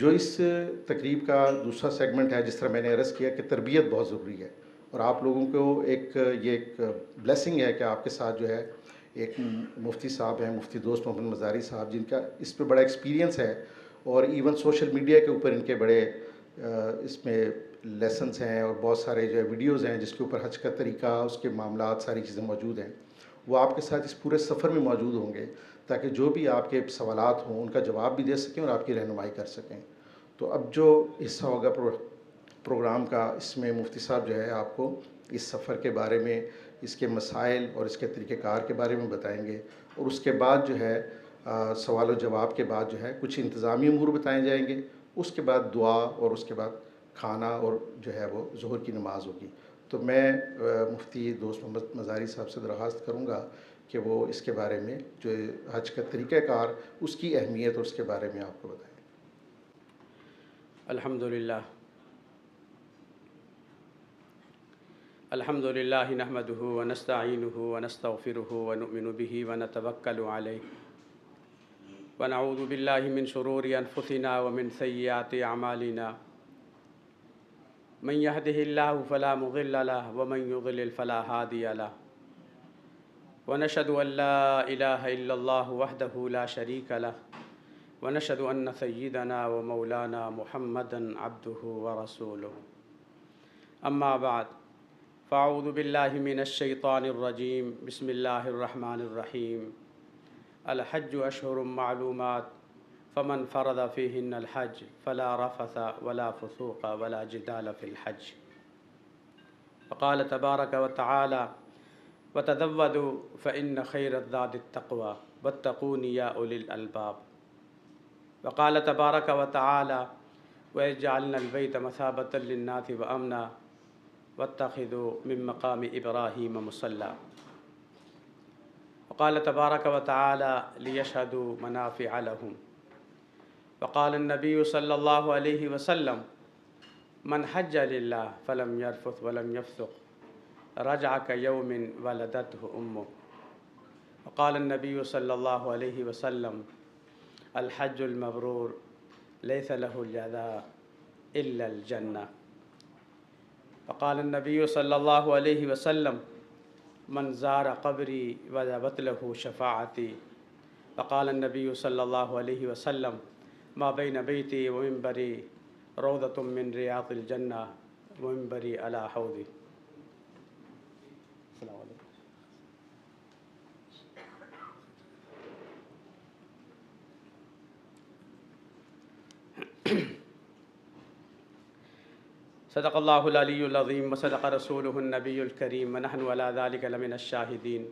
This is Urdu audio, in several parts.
جو اس تقریب کا دوسرا سیگمنٹ ہے، جس طرح میں نے عرض کیا کہ تربیت بہت ضروری ہے، اور آپ لوگوں کو یہ ایک بلیسنگ ہے کہ آپ کے ساتھ جو ہے ایک مفتی صاحب ہیں، مفتی دوست محمد مزاری صاحب، جن کا اس پہ بڑا ایکسپیرینس ہے، اور ایون سوشل میڈیا کے اوپر ان کے بڑے اس میں لیسنس ہیں، اور بہت سارے جو ہے ویڈیوز ہیں جس کے اوپر حج کا طریقہ، اس کے معاملات، ساری چیزیں موجود ہیں. وہ آپ کے ساتھ اس پورے سفر میں موجود ہوں گے تاکہ جو بھی آپ کے سوالات ہوں ان کا جواب بھی دے سکیں اور آپ کی رہنمائی کر سکیں. تو اب جو حصہ ہوگا پروگرام کا، اس میں مفتی صاحب جو ہے آپ کو اس سفر کے بارے میں، اس کے مسائل اور اس کے طریقہ کار کے بارے میں بتائیں گے، اور اس کے بعد جو ہے سوال و جواب کے بعد جو ہے کچھ انتظامی امور بتائے جائیں گے. اس کے بعد دعا، اور اس کے بعد کھانا، اور جو ہے وہ ظہر کی نماز ہوگی. تو میں مفتی دوست محمد مزاری صاحب سے درخواست کروں گا کہ وہ اس کے بارے میں جو حج کا طریقہ کار، اس کی اہمیت اور اس کے بارے میں آپ کو بتائیں. الحمدللہ نحمدہ ونستعینہ ونستغفرہ ونؤمن بہ ونتوکل علیہ ونعوذ باللہ من شرور انفسنا ومن سیئات اعمالنا من یہدہ اللہ فلا مضل لہ ومن یضلل فلا ہادی لہ ونشہد ان لا الہ الا اللہ وحدہ لا شریک لہ ونشہد ان سیدنا ومولانا محمدا عبدہ ورسولہ. اما بعد فاعوذ باللہ من الشیطان الرجیم. بسم اللہ الرحمن الرحیم. الحج اشہر معلومات فمن فرض فیہن الحج فلا رفث ولا فسوق ولا جدال فی الحج. وقال تبارک وتعالی وتزودوا فإن خیر الزاد التقوی واتقون یا اولی الالباب. وقال تبارک وتعالی وإذ جعلنا البیت مثابۃ للناس وامنا واتخذوا من مقام ابراہیم مصلی. وقال تبارک وتعالی لیشہدوا منافع لہم. وقال النبی صلی اللہ علیہ وسلم من حج للہ فلم یرفث ولم یفسق رجع کیوم ولدتہ امہ. وقال النبی صلی اللہ علیہ وسلم الحج المبرور لیس له جزاء الا الجنہ. وقال النبی صلی اللہ علیہ وسلم من زار قبری وجبت له شفاعتی. وقال النبی صلی اللہ علیہ وسلم ما بین بیتی ومنبری روضۃ من ریاض الجنہ ومنبری علی حوضی. السلام علیکم. صدق اللہ العلی العظیم وصدق رسولہ النبی الکریم ونحن علی ذلک لمن الشاہدین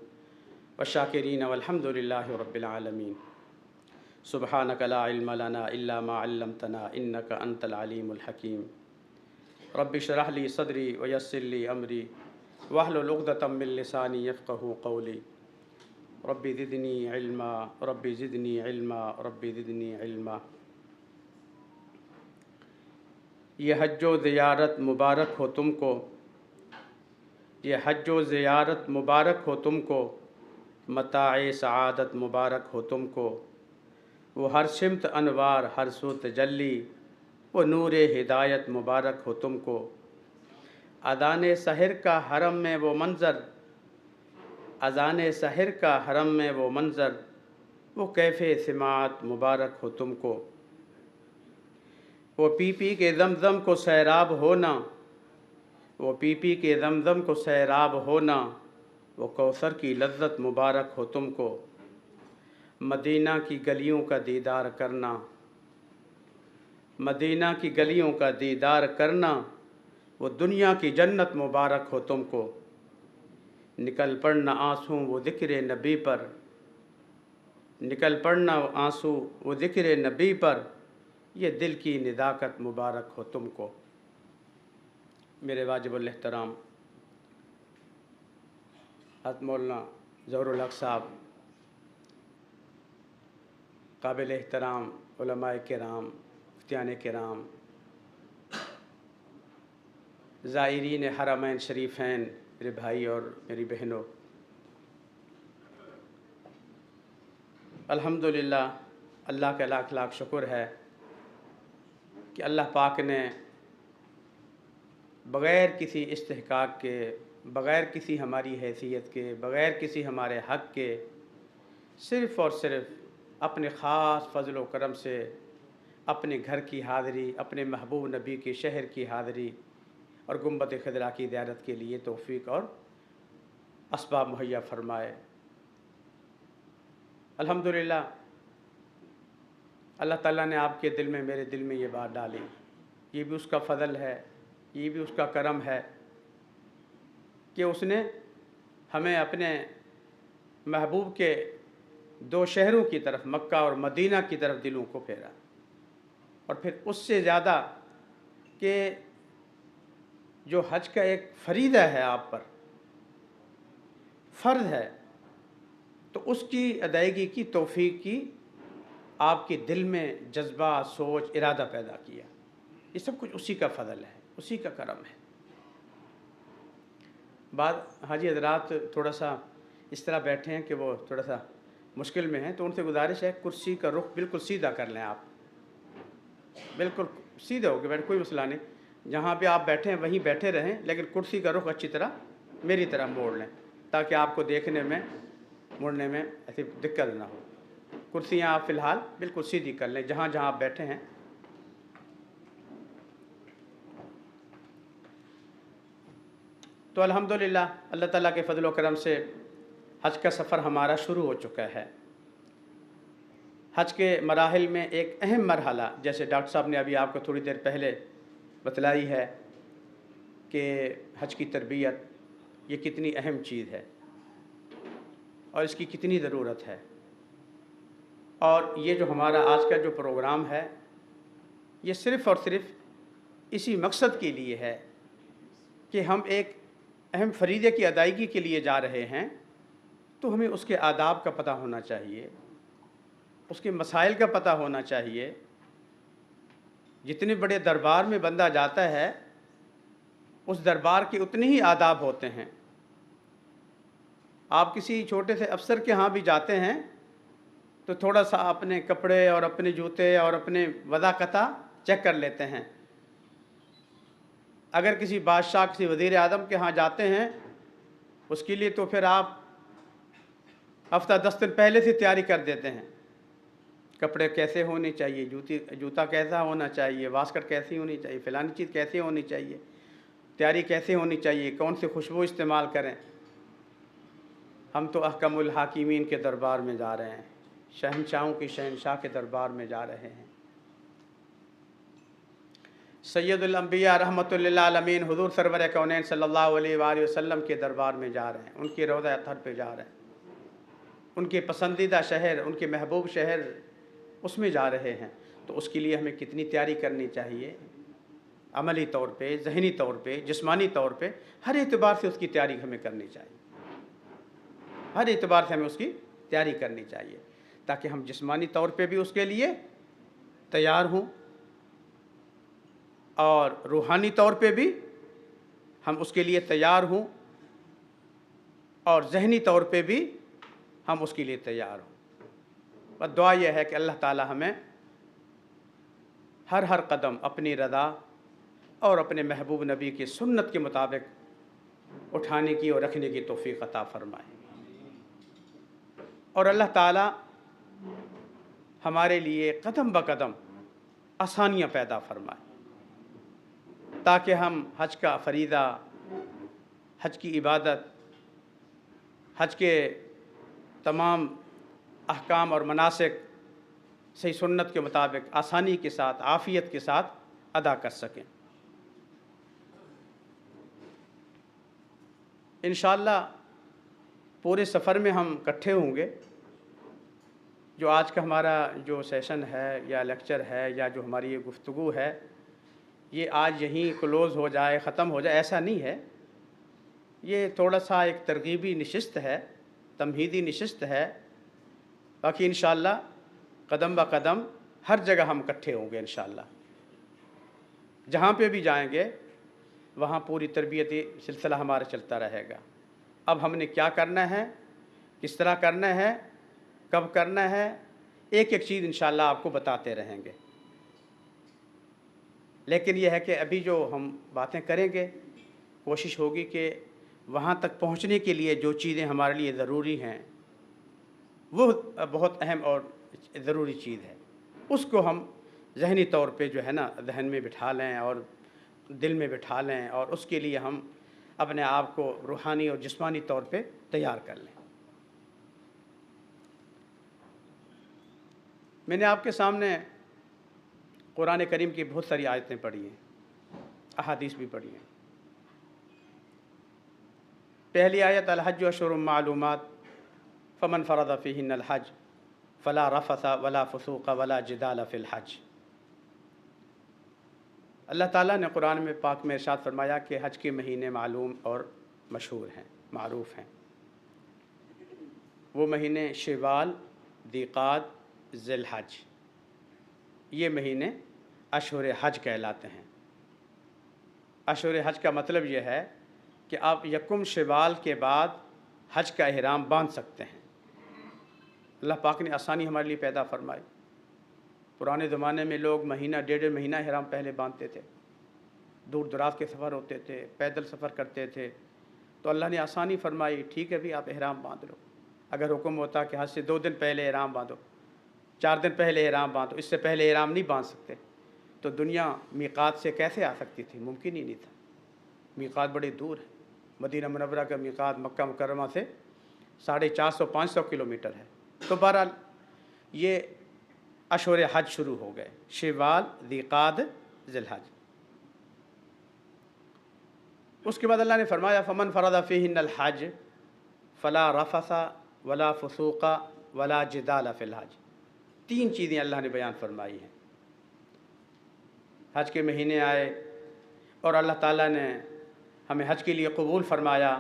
والشاکرین والحمد للہ رب العالمین. سبحانک لا علم لنا الا ما علمتنا انک انت العلیم الحکیم. رب اشرح لی صدری ویسر لی امری واحلل عقدۃ من لسانی یفقہوا قولی. رب زدنی علما رب زدنی علما رب زدنی علما. یہ حج و زیارت مبارک ہو تم کو، یہ حج و زیارت مبارک ہو تم کو، متاع سعادت مبارک ہو تم کو. وہ ہر سمت انوار ہر سو تجلی، وہ نور ہدایت مبارک ہو تم کو. اذان سحر کا حرم میں وہ منظر، اذان سحر کا حرم میں وہ منظر، وہ کیف سماعت مبارک ہو تم کو. وہ پی پی کے زمزم کو سیراب ہونا، وہ پی پی کے زمزم کو سیراب ہونا، وہ کوثر کی لذت مبارک ہو تم کو. مدینہ کی گلیوں کا دیدار کرنا، مدینہ کی گلیوں کا دیدار کرنا، وہ دنیا کی جنت مبارک ہو تم کو. نکل پڑنا آنسوں وہ ذکر نبی پر، نکل پڑنا آنسو وہ ذکر نبی پر، یہ دل کی نزاکت مبارک ہو تم کو. میرے واجب الاحترام حضرت مولانا ظہور الحق صاحب، قابل احترام علماء کرام، مفتیان کرام، زائرین حرمین شریفین، میرے بھائی اور میری بہنوں، الحمدللہ اللہ کا لاکھ لاکھ شکر ہے کہ اللہ پاک نے بغیر کسی استحقاق کے، بغیر کسی ہماری حیثیت کے، بغیر کسی ہمارے حق کے، صرف اور صرف اپنے خاص فضل و کرم سے اپنے گھر کی حاضری، اپنے محبوب نبی کے شہر کی حاضری اور گنبد خضرا کی زیارت کے لیے توفیق اور اسباب مہیا فرمائے۔ الحمدللہ اللہ تعالیٰ نے آپ کے دل میں، میرے دل میں یہ بات ڈالی، یہ بھی اس کا فضل ہے، یہ بھی اس کا کرم ہے کہ اس نے ہمیں اپنے محبوب کے دو شہروں کی طرف، مکہ اور مدینہ کی طرف دلوں کو پھیرا، اور پھر اس سے زیادہ کہ جو حج کا ایک فریضہ ہے آپ پر، فرض ہے، تو اس کی ادائیگی کی توفیق کی آپ کے دل میں جذبہ، سوچ، ارادہ پیدا کیا۔ یہ سب کچھ اسی کا فضل ہے، اسی کا کرم ہے۔ بعض حاجی حضرات تھوڑا سا اس طرح بیٹھے ہیں کہ وہ تھوڑا سا مشکل میں ہیں، تو ان سے گزارش ہے کرسی کا رخ بالکل سیدھا کر لیں، آپ بالکل سیدھے ہو کے بیٹھے، کوئی مسئلہ نہیں، جہاں پہ آپ بیٹھے ہیں وہیں بیٹھے رہیں، لیکن کرسی کا رخ اچھی طرح میری طرح موڑ لیں تاکہ آپ کو دیکھنے میں، مڑنے میں ایسی دقت نہ ہو۔ کرسیاں آپ فی الحال بالکل سیدھی کر لیں جہاں جہاں آپ بیٹھے ہیں۔ تو الحمدللہ اللہ تعالیٰ کے فضل و کرم سے حج کا سفر ہمارا شروع ہو چکا ہے۔ حج کے مراحل میں ایک اہم مرحلہ، جیسے ڈاکٹر صاحب نے ابھی آپ کو تھوڑی دیر پہلے بتلائی ہے کہ حج کی تربیت یہ کتنی اہم چیز ہے اور اس کی کتنی ضرورت ہے، اور یہ جو ہمارا آج کا جو پروگرام ہے یہ صرف اور صرف اسی مقصد کے لیے ہے کہ ہم ایک اہم فریضے کی ادائیگی کے لیے جا رہے ہیں، تو ہمیں اس کے آداب کا پتہ ہونا چاہیے، اس کے مسائل کا پتہ ہونا چاہیے۔ جتنے بڑے دربار میں بندہ جاتا ہے اس دربار کے اتنے ہی آداب ہوتے ہیں۔ آپ کسی چھوٹے سے افسر کے ہاں بھی جاتے ہیں تو تھوڑا سا اپنے کپڑے اور اپنے جوتے اور اپنے وضاقتہ چیک کر لیتے ہیں۔ اگر کسی بادشاہ، کسی وزیر اعظم کے ہاں جاتے ہیں اس کے لیے تو پھر آپ ہفتہ 10 دن پہلے سے تیاری کر دیتے ہیں، کپڑے کیسے ہونے چاہیے، جوتا کیسا ہونا چاہیے، واسکٹ کیسی ہونی چاہیے، فلانی چیز کیسے ہونی چاہیے، تیاری کیسے ہونی چاہیے، کون سی خوشبو استعمال کریں۔ ہم تو احکم الحاکمین کے دربار میں جا رہے ہیں، شہنشاہوں کے شہنشاہ کے دربار میں جا رہے ہیں، سید الانبیاء رحمۃ للعالمین حضور سرور کونین صلی اللہ علیہ وآلہ وسلم کے دربار میں جا رہے ہیں، ان کے روضہ اطہر پہ جا رہے ہیں، ان کے پسندیدہ شہر، ان کے محبوب شہر، اس میں جا رہے ہیں۔ تو اس کے لیے ہمیں کتنی تیاری کرنی چاہیے، عملی طور پہ، ذہنی طور پہ، جسمانی طور پہ، ہر اعتبار سے اس کی تیاری ہمیں کرنی چاہیے، ہر اعتبار سے ہمیں اس کی تیاری کرنی چاہیے تاکہ ہم جسمانی طور پہ بھی اس کے لیے تیار ہوں اور روحانی طور پہ بھی ہم اس کے لیے تیار ہوں اور ذہنی طور پہ بھی ہم اس کے لیے تیار ہوں۔ بس دعا یہ ہے کہ اللہ تعالی ہمیں ہر قدم اپنی رضا اور اپنے محبوب نبی کی سنت کے مطابق اٹھانے کی اور رکھنے کی توفیق عطا فرمائے، اور اللہ تعالی ہمارے لیے قدم بقدم آسانیاں پیدا فرمائے تاکہ ہم حج کا فریضہ، حج کی عبادت، حج کے تمام احکام اور مناسک صحیح سنت کے مطابق آسانی کے ساتھ، عافیت کے ساتھ ادا کر سکیں۔ انشاءاللہ پورے سفر میں ہم اکٹھے ہوں گے۔ جو آج کا ہمارا جو سیشن ہے یا لیکچر ہے یا جو ہماری یہ گفتگو ہے، یہ آج یہیں کلوز ہو جائے، ختم ہو جائے، ایسا نہیں ہے۔ یہ تھوڑا سا ایک ترغیبی نشست ہے، تمہیدی نشست ہے، باقی انشاءاللہ قدم با قدم ہر جگہ ہم اکٹھے ہوں گے انشاءاللہ۔ جہاں پہ بھی جائیں گے وہاں پوری تربیتی سلسلہ ہمارا چلتا رہے گا۔ اب ہم نے کیا کرنا ہے، کس طرح کرنا ہے، کب کرنا ہے، ایک ایک چیز انشاءاللہ آپ کو بتاتے رہیں گے۔ لیکن یہ ہے کہ ابھی جو ہم باتیں کریں گے کوشش ہوگی کہ وہاں تک پہنچنے کے لیے جو چیزیں ہمارے لیے ضروری ہیں وہ بہت اہم اور ضروری چیز ہے، اس کو ہم ذہنی طور پہ جو ہے نا ذہن میں بٹھا لیں اور دل میں بٹھا لیں، اور اس کے لیے ہم اپنے آپ کو روحانی اور جسمانی طور پہ تیار کر لیں۔ میں نے آپ کے سامنے قرآن کریم کی بہت ساری آیتیں پڑھی ہیں، احادیث بھی پڑھی ہیں۔ پہلی آیت الحج اشہر معلومات فمن فرض فیہن الحج فلا رفث ولا فسوق ولا جدال فی الحج۔ اللہ تعالیٰ نے قرآن میں پاک میں ارشاد فرمایا کہ حج کے مہینے معلوم اور مشہور ہیں، معروف ہیں۔ وہ مہینے شوال، ذیقعد، ذی الحج، یہ مہینے اشہر حج کہلاتے ہیں۔ اشہر حج کا مطلب یہ ہے کہ آپ یکم شوال کے بعد حج کا احرام باندھ سکتے ہیں۔ اللہ پاک نے آسانی ہمارے لیے پیدا فرمائی۔ پرانے زمانے میں لوگ مہینہ ڈیڑھ مہینہ احرام پہلے باندھتے تھے، دور دراز کے سفر ہوتے تھے، پیدل سفر کرتے تھے، تو اللہ نے آسانی فرمائی، ٹھیک ہے بھی آپ احرام باندھ لو۔ اگر حکم ہوتا کہ حج سے 2 دن پہلے احرام باندھو، 4 دن پہلے احرام باندھو، اس سے پہلے احرام نہیں باندھ سکتے، تو دنیا میقات سے کیسے آ سکتی تھی؟ ممکن ہی نہیں تھا۔ میقات بڑی دور ہے، مدینہ منورہ کا میقات مکہ مکرمہ سے 450-500 کلومیٹر ہے۔ تو بہرحال یہ اشہر حج شروع ہو گئے، شوال، ذیقعد، ذی الحج۔ اس کے بعد اللہ نے فرمایا فمن فرض فیہن الحج فلا رفث ولا فسوق ولا جدال فی الحج۔ 3 چیزیں اللہ نے بیان فرمائی ہیں۔ حج کے مہینے آئے اور اللہ تعالیٰ نے ہمیں حج کے لیے قبول فرمایا،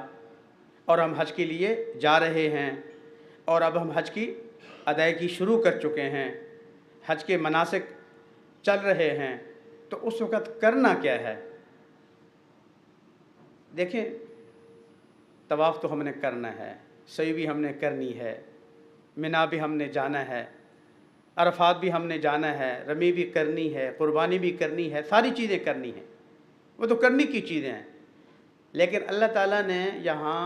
اور ہم حج کے لیے جا رہے ہیں، اور اب ہم حج کی ادائیگی شروع کر چکے ہیں، حج کے مناسک چل رہے ہیں، تو اس وقت کرنا کیا ہے؟ دیکھیں، طواف تو ہم نے کرنا ہے، سعی بھی ہم نے کرنی ہے، منا بھی ہم نے جانا ہے، عرفات بھی ہم نے جانا ہے، رمی بھی کرنی ہے، قربانی بھی کرنی ہے، ساری چیزیں کرنی ہیں، وہ تو کرنے کی چیزیں ہیں۔ لیکن اللہ تعالیٰ نے یہاں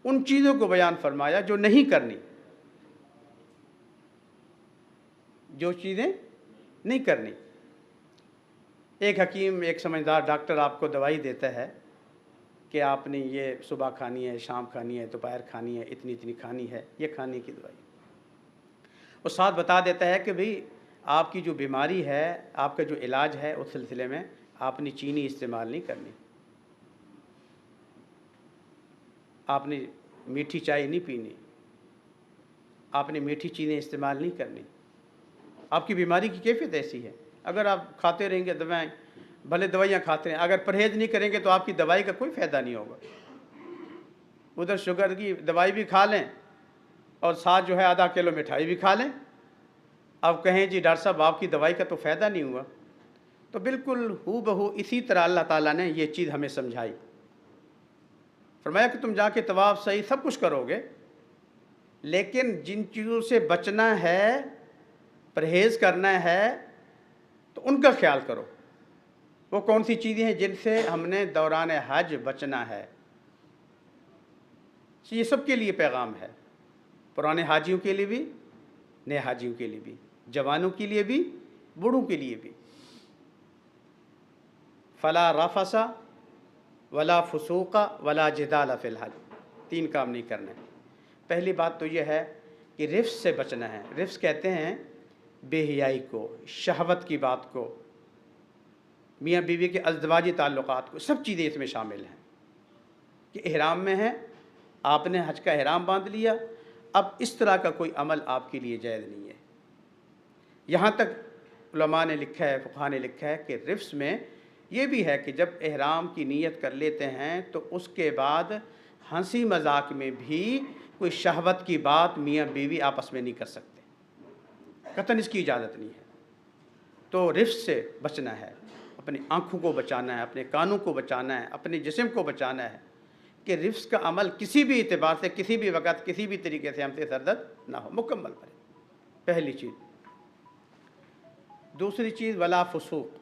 ان چیزوں کو بیان فرمایا جو نہیں کرنی، جو چیزیں نہیں کرنی۔ ایک حکیم، ایک سمجھدار ڈاکٹر آپ کو دوائی دیتا ہے کہ آپ نے یہ صبح کھانی ہے، شام کھانی ہے، دوپہر کھانی ہے، اتنی اتنی کھانی ہے، یہ کھانے کی دوائی۔ اور ساتھ بتا دیتا ہے کہ بھئی آپ کی جو بیماری ہے، آپ کا جو علاج ہے، اس سلسلے میں آپ نے چینی استعمال نہیں کرنی، آپ نے میٹھی چائے نہیں پینی، آپ نے میٹھی چیزیں استعمال نہیں کرنی۔ آپ کی بیماری کی کیفیت ایسی ہے، اگر آپ کھاتے رہیں گے دوائیں، بھلے دوائیاں کھاتے ہیں، اگر پرہیز نہیں کریں گے تو آپ کی دوائی کا کوئی فائدہ نہیں ہوگا۔ ادھر شوگر کی دوائی بھی کھا لیں اور ساتھ جو ہے آدھا کلو مٹھائی بھی کھا لیں، اب کہیں جی ڈاکٹر صاحب آپ کی دوائی کا تو فائدہ نہیں ہوا۔ تو بالکل ہو بہو اسی طرح اللہ تعالیٰ نے یہ چیز ہمیں سمجھائی۔ فرمایا کہ تم جا کے طواف صحیح سب کچھ کرو گے، لیکن جن چیزوں سے بچنا ہے، پرہیز کرنا ہے، تو ان کا خیال کرو۔ وہ کون سی چیزیں ہیں جن سے ہم نے دوران حج بچنا ہے؟ یہ سب کے لیے پیغام ہے، پرانے حاجیوں کے لیے بھی، نئے حاجیوں کے لیے بھی، جوانوں کے لیے بھی، بوڑھوں کے لیے بھی۔ فلا رفث ولا فسوق ولا جدال فی الحج، 3 کام نہیں کرنے۔ پہلی بات تو یہ ہے کہ رفث سے بچنا ہے۔ رفث کہتے ہیں بے حیائی کو، شہوت کی بات کو، میاں بیوی کے ازدواجی تعلقات کو، سب چیزیں اس میں شامل ہیں۔ کہ احرام میں ہے، آپ نے حج کا احرام باندھ لیا، اب اس طرح کا کوئی عمل آپ کے لیے جائز نہیں ہے۔ یہاں تک علماء نے لکھا ہے، فقہاء نے لکھا ہے کہ رفث میں یہ بھی ہے کہ جب احرام کی نیت کر لیتے ہیں تو اس کے بعد ہنسی مذاق میں بھی کوئی شہوت کی بات میاں بیوی آپس میں نہیں کر سکتے، قطعاً اس کی اجازت نہیں ہے۔ تو رفث سے بچنا ہے، اپنی آنکھوں کو بچانا ہے، اپنے کانوں کو بچانا ہے، اپنے جسم کو بچانا ہے، کہ رفث کا عمل کسی بھی اعتبار سے، کسی بھی وقت، کسی بھی طریقے سے ہم سے سرزد نہ ہو، مکمل کریں، پہلی چیز۔ دوسری چیز ولا فسوق،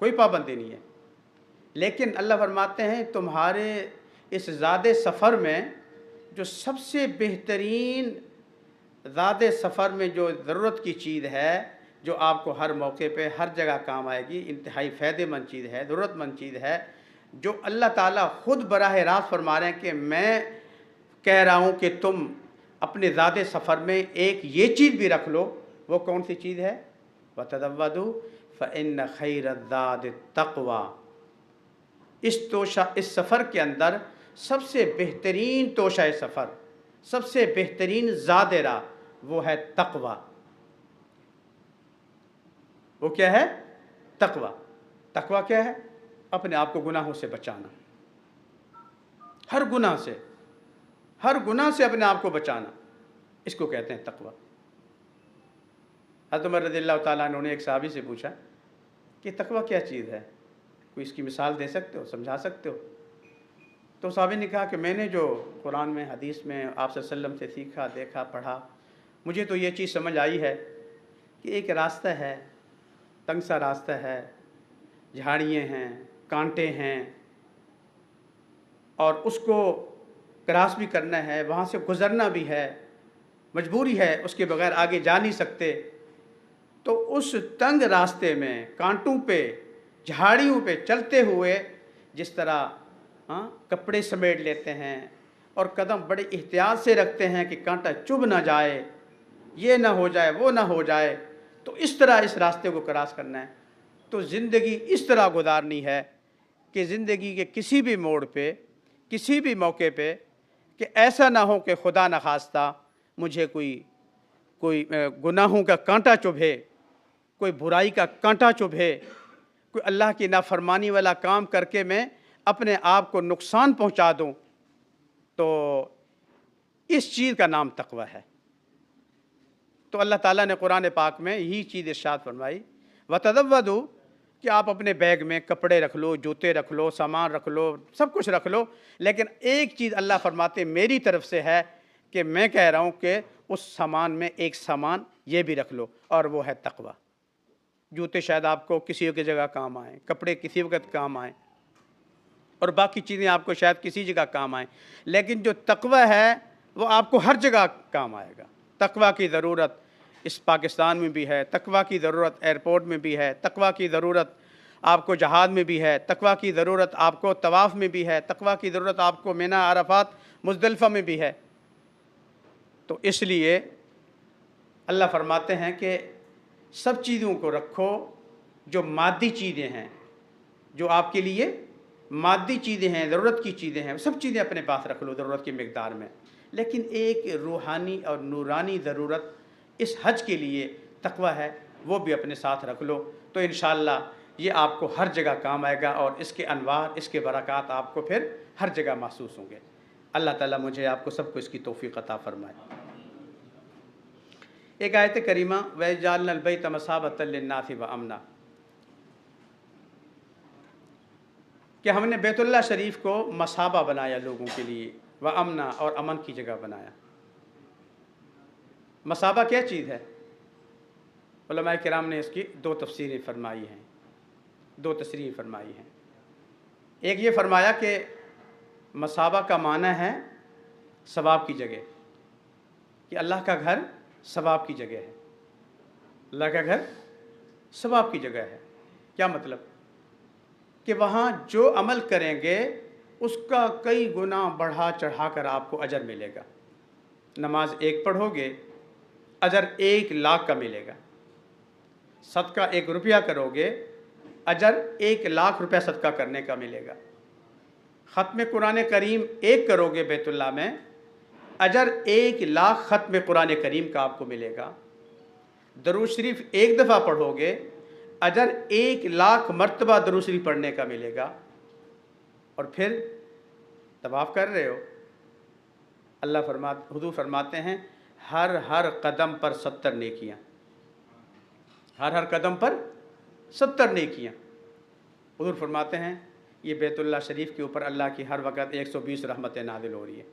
کوئی پابندی نہیں ہے، لیکن اللہ فرماتے ہیں تمہارے اس زاد سفر میں جو سب سے بہترین زاد سفر میں جو ضرورت کی چیز ہے، جو آپ کو ہر موقع پہ ہر جگہ کام آئے گی، انتہائی فائدہ مند چیز ہے، ضرورت مند چیز ہے، جو اللہ تعالیٰ خود براہ راست فرما رہے ہیں کہ میں کہہ رہا ہوں کہ تم اپنے زاد سفر میں ایک یہ چیز بھی رکھ لو۔ وہ کون سی چیز ہے؟ وَتَزَوَّدُوا فَإِنَّ خَيْرَ الزَّادِ التَّقْوَىٰ۔ اس سفر کے اندر سب سے بہترین توشہ سفر، سب سے بہترین زاد راہ وہ ہے تقوی۔ وہ کیا ہے؟ تقوی۔ تقوی کیا ہے؟ اپنے آپ کو گناہوں سے بچانا، ہر گناہ سے، ہر گناہ سے اپنے آپ کو بچانا، اس کو کہتے ہیں تقوی۔ حضرت عمر رضی اللہ تعالیٰ عنہ نے ایک صحابی سے پوچھا کہ تقوی کیا چیز ہے، کوئی اس کی مثال دے سکتے ہو، سمجھا سکتے ہو؟ تو صحابی نے کہا کہ میں نے جو قرآن میں حدیث میں آپ صلی اللہ علیہ وسلم سے سیکھا، دیکھا، پڑھا، مجھے تو یہ چیز سمجھ آئی ہے کہ ایک راستہ ہے، تنگ سا راستہ ہے، جھاڑیاں ہیں، کانٹے ہیں، اور اس کو کراس بھی کرنا ہے، وہاں سے گزرنا بھی ہے، مجبوری ہے، اس کے بغیر آگے جا نہیں سکتے۔ تو اس تنگ راستے میں کانٹوں پہ، جھاڑیوں پہ چلتے ہوئے جس طرح کپڑے سمیٹ لیتے ہیں اور قدم بڑے احتیاط سے رکھتے ہیں کہ کانٹا چبھ نہ جائے، یہ نہ ہو جائے، وہ نہ ہو جائے، تو اس طرح اس راستے کو کراس کرنا ہے۔ تو زندگی اس طرح گزارنی ہے کہ زندگی کے کسی بھی موڑ پہ، کسی بھی موقع پہ کہ ایسا نہ ہو کہ خدا نخواستہ مجھے کوئی گناہوں کا کانٹا چبھے، کوئی برائی کا کانٹا چبھے، کوئی اللہ کی نافرمانی والا کام کر کے میں اپنے آپ کو نقصان پہنچا دوں۔ تو اس چیز کا نام تقوی ہے۔ تو اللہ تعالیٰ نے قرآن پاک میں یہی چیز ارشاد فرمائی، وَتَزَوَّدُوا، کہ آپ اپنے بیگ میں کپڑے رکھ لو، جوتے رکھ لو، سامان رکھ لو، سب کچھ رکھ لو، لیکن ایک چیز اللہ فرماتے میری طرف سے ہے کہ میں کہہ رہا ہوں کہ اس سامان میں ایک سامان یہ بھی رکھ لو، اور وہ ہے تقوی۔ جوتے شاید آپ کو کسی کی جگہ کام آئیں، کپڑے کسی وقت کام آئیں، اور باقی چیزیں آپ کو شاید کسی جگہ کام آئیں، لیکن جو تقوی ہے وہ آپ کو ہر جگہ کام آئے گا۔ تقوی کی ضرورت اس پاکستان میں بھی ہے، تقوی کی ضرورت ایئرپورٹ میں بھی ہے، تقوی کی ضرورت آپ کو جہاد میں بھی ہے، تقوی کی ضرورت آپ کو طواف میں بھی ہے، تقوی کی ضرورت آپ کو منی، عرفات، مزدلفہ میں بھی ہے۔ تو اس لیے اللہ فرماتے ہیں کہ سب چیزوں کو رکھو جو مادی چیزیں ہیں، جو آپ کے لیے مادی چیزیں ہیں، ضرورت کی چیزیں ہیں، سب چیزیں اپنے پاس رکھ لو ضرورت کی مقدار میں، لیکن ایک روحانی اور نورانی ضرورت اس حج کے لیے تقوی ہے، وہ بھی اپنے ساتھ رکھ لو، تو انشاءاللہ یہ آپ کو ہر جگہ کام آئے گا، اور اس کے انوار، اس کے برکات آپ کو پھر ہر جگہ محسوس ہوں گے۔ اللہ تعالیٰ مجھے آپ کو سب کو اس کی توفیق عطا فرمائے۔ ایک آیت کریمہ وَجَعَلْنَا الْبَيْتَ مَثَابَةً لِلنَّاسِ وَأَمْنًا، کہ ہم نے بیت اللہ شریف کو مثابہ بنایا لوگوں کے لیے، وَأَمْنًا، اور امن کی جگہ بنایا۔ مثابہ کیا چیز ہے؟ علماء کرام نے اس کی دو تفسیریں فرمائی ہیں، دو تصریح فرمائی ہیں۔ ایک یہ فرمایا کہ مثابہ کا معنی ہے ثواب کی جگہ، کہ اللہ کا گھر ثواب کی جگہ ہے، اللہ کا گھر ثواب کی جگہ ہے۔ کیا مطلب؟ کہ وہاں جو عمل کریں گے اس کا کئی گنا بڑھا چڑھا کر آپ کو اجر ملے گا۔ نماز ایک پڑھو گے، اجر 1,00,000 کا ملے گا۔ صدقہ 1 روپیہ کرو گے، اجر 1,00,000 روپیہ صدقہ کرنے کا ملے گا۔ ختم قرآن کریم 1 کرو گے بیت اللہ میں، اجر 1,00,000 ختم قرآن کریم کا آپ کو ملے گا۔ درود شریف 1 دفعہ پڑھو گے، اجر 1,00,000 مرتبہ درود شریف پڑھنے کا ملے گا۔ اور پھر طواف کر رہے ہو، حضور فرماتے ہیں ہر قدم پر 70 نیکیاں، ہر قدم پر 70 نیکیاں۔ حضور فرماتے ہیں یہ بیت اللہ شریف کے اوپر اللہ کی ہر وقت 120 رحمتیں نازل ہو رہی ہیں،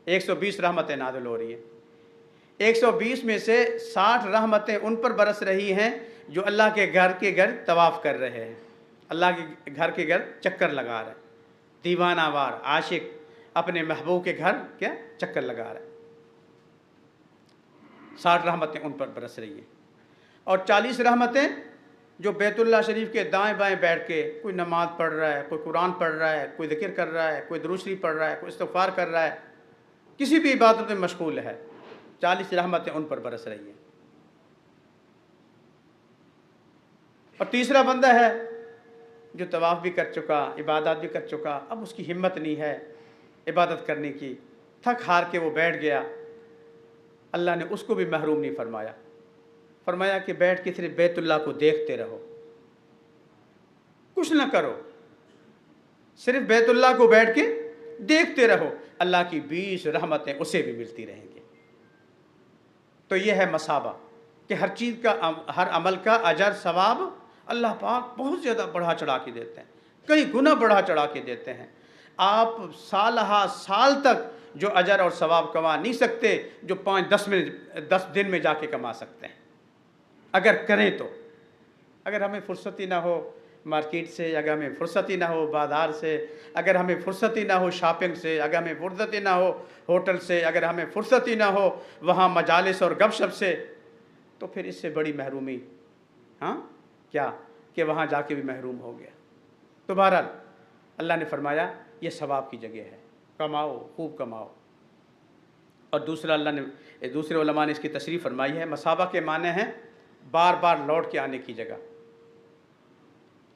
120 رحمتیں نازل ہو رہی ہیں۔ 120 میں سے 60 رحمتیں ان پر برس رہی ہیں جو اللہ کے گھر طواف کر رہے ہیں، اللہ کے گھر چکر لگا رہے ہیں، دیوانہ وار عاشق اپنے محبوب کے گھر کیا چکر لگا رہے ہیں، 60 رحمتیں ان پر برس رہی ہیں، اور 40 رحمتیں جو بیت اللہ شریف کے دائیں بائیں بیٹھ کے کوئی نماز پڑھ رہا ہے، کوئی قرآن پڑھ رہا ہے، کوئی ذکر کر رہا ہے، کوئی درود شریف پڑھ رہا ہے، کوئی استغفار کر رہا ہے، کسی بھی عبادت میں مشغول ہے، 40 رحمتیں ان پر برس رہی ہیں۔ اور تیسرا بندہ ہے جو طواف بھی کر چکا، عبادات بھی کر چکا، اب اس کی ہمت نہیں ہے عبادت کرنے کی، تھک ہار کے وہ بیٹھ گیا، اللہ نے اس کو بھی محروم نہیں فرمایا، فرمایا کہ بیٹھ کے صرف بیت اللہ کو دیکھتے رہو، کچھ نہ کرو، صرف بیت اللہ کو بیٹھ کے دیکھتے رہو، اللہ کی 20 رحمتیں اسے بھی ملتی رہیں گی۔ تو یہ ہے مثابہ کہ ہر چیز کا، ہر عمل کا اجر ثواب اللہ پاک بہت زیادہ بڑھا چڑھا کے دیتے ہیں، کئی گنا بڑھا چڑھا کے دیتے ہیں۔ آپ سالہ سال تک جو اجر اور ثواب کما نہیں سکتے جو 5-10 دن میں جا کے کما سکتے ہیں، اگر کریں تو۔ اگر ہمیں فرصت ہی نہ ہو مارکیٹ سے، اگر ہمیں فرصت ہی نہ ہو بازار سے، اگر ہمیں فرصت ہی نہ ہو شاپنگ سے، اگر ہمیں فرصت ہی نہ ہو ہوٹل سے، اگر ہمیں فرصت ہی نہ ہو وہاں مجالس اور گپ شپ سے، تو پھر اس سے بڑی محرومی کیا کہ وہاں جا کے بھی محروم ہو گیا۔ تو بہرحال اللہ نے فرمایا یہ ثواب کی جگہ ہے، کماؤ، خوب کماؤ۔ اور دوسرا اللہ نے، دوسرے علماء نے اس کی تشریح فرمائی ہے، مثابہ کے معنی ہیں بار بار لوٹ کے آنے کی جگہ،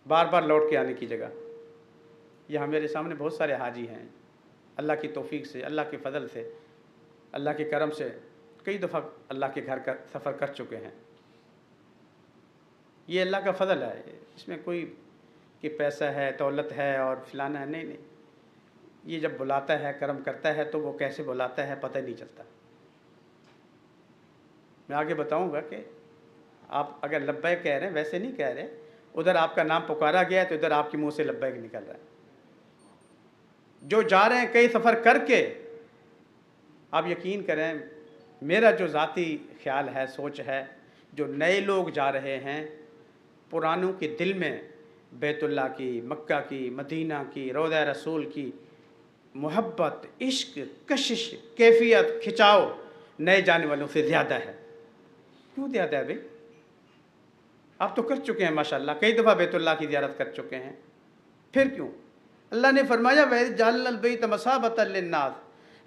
بار بار لوٹ کے آنے کی جگہ۔ یہاں میرے سامنے بہت سارے حاجی ہیں، اللہ کی توفیق سے، اللہ کے فضل سے، اللہ کے کرم سے کئی دفعہ اللہ کے گھر کا سفر کر چکے ہیں۔ یہ اللہ کا فضل ہے، اس میں کوئی کہ پیسہ ہے، دولت ہے اور فلانا ہے، نہیں نہیں، یہ جب بلاتا ہے، کرم کرتا ہے تو وہ کیسے بلاتا ہے پتہ نہیں چلتا۔ میں آگے بتاؤں گا کہ آپ اگر لبیک کہہ رہے ہیں ویسے نہیں کہہ رہے، ادھر آپ کا نام پکارا گیا ہے تو ادھر آپ کے منہ سے لبیک نکل رہا ہے۔ جو جا رہے ہیں کئی سفر کر کے، آپ یقین کریں میرا جو ذاتی خیال ہے، سوچ ہے، جو نئے لوگ جا رہے ہیں، پرانوں کے دل میں بیت اللہ کی، مکہ کی، مدینہ کی، روضہ رسول کی محبت، عشق، کشش، کیفیت، کھچاؤ نئے جانے والوں سے زیادہ ہے۔ کیوں زیادہ ہے بھائی؟ آپ تو کر چکے ہیں ماشاءاللہ، کئی دفعہ بیت اللہ کی زیارت کر چکے ہیں، پھر کیوں؟ اللہ نے فرمایا وَجَعَلْنَا الْبَيْتَ مَثَابَةً لِلنَّاسِ،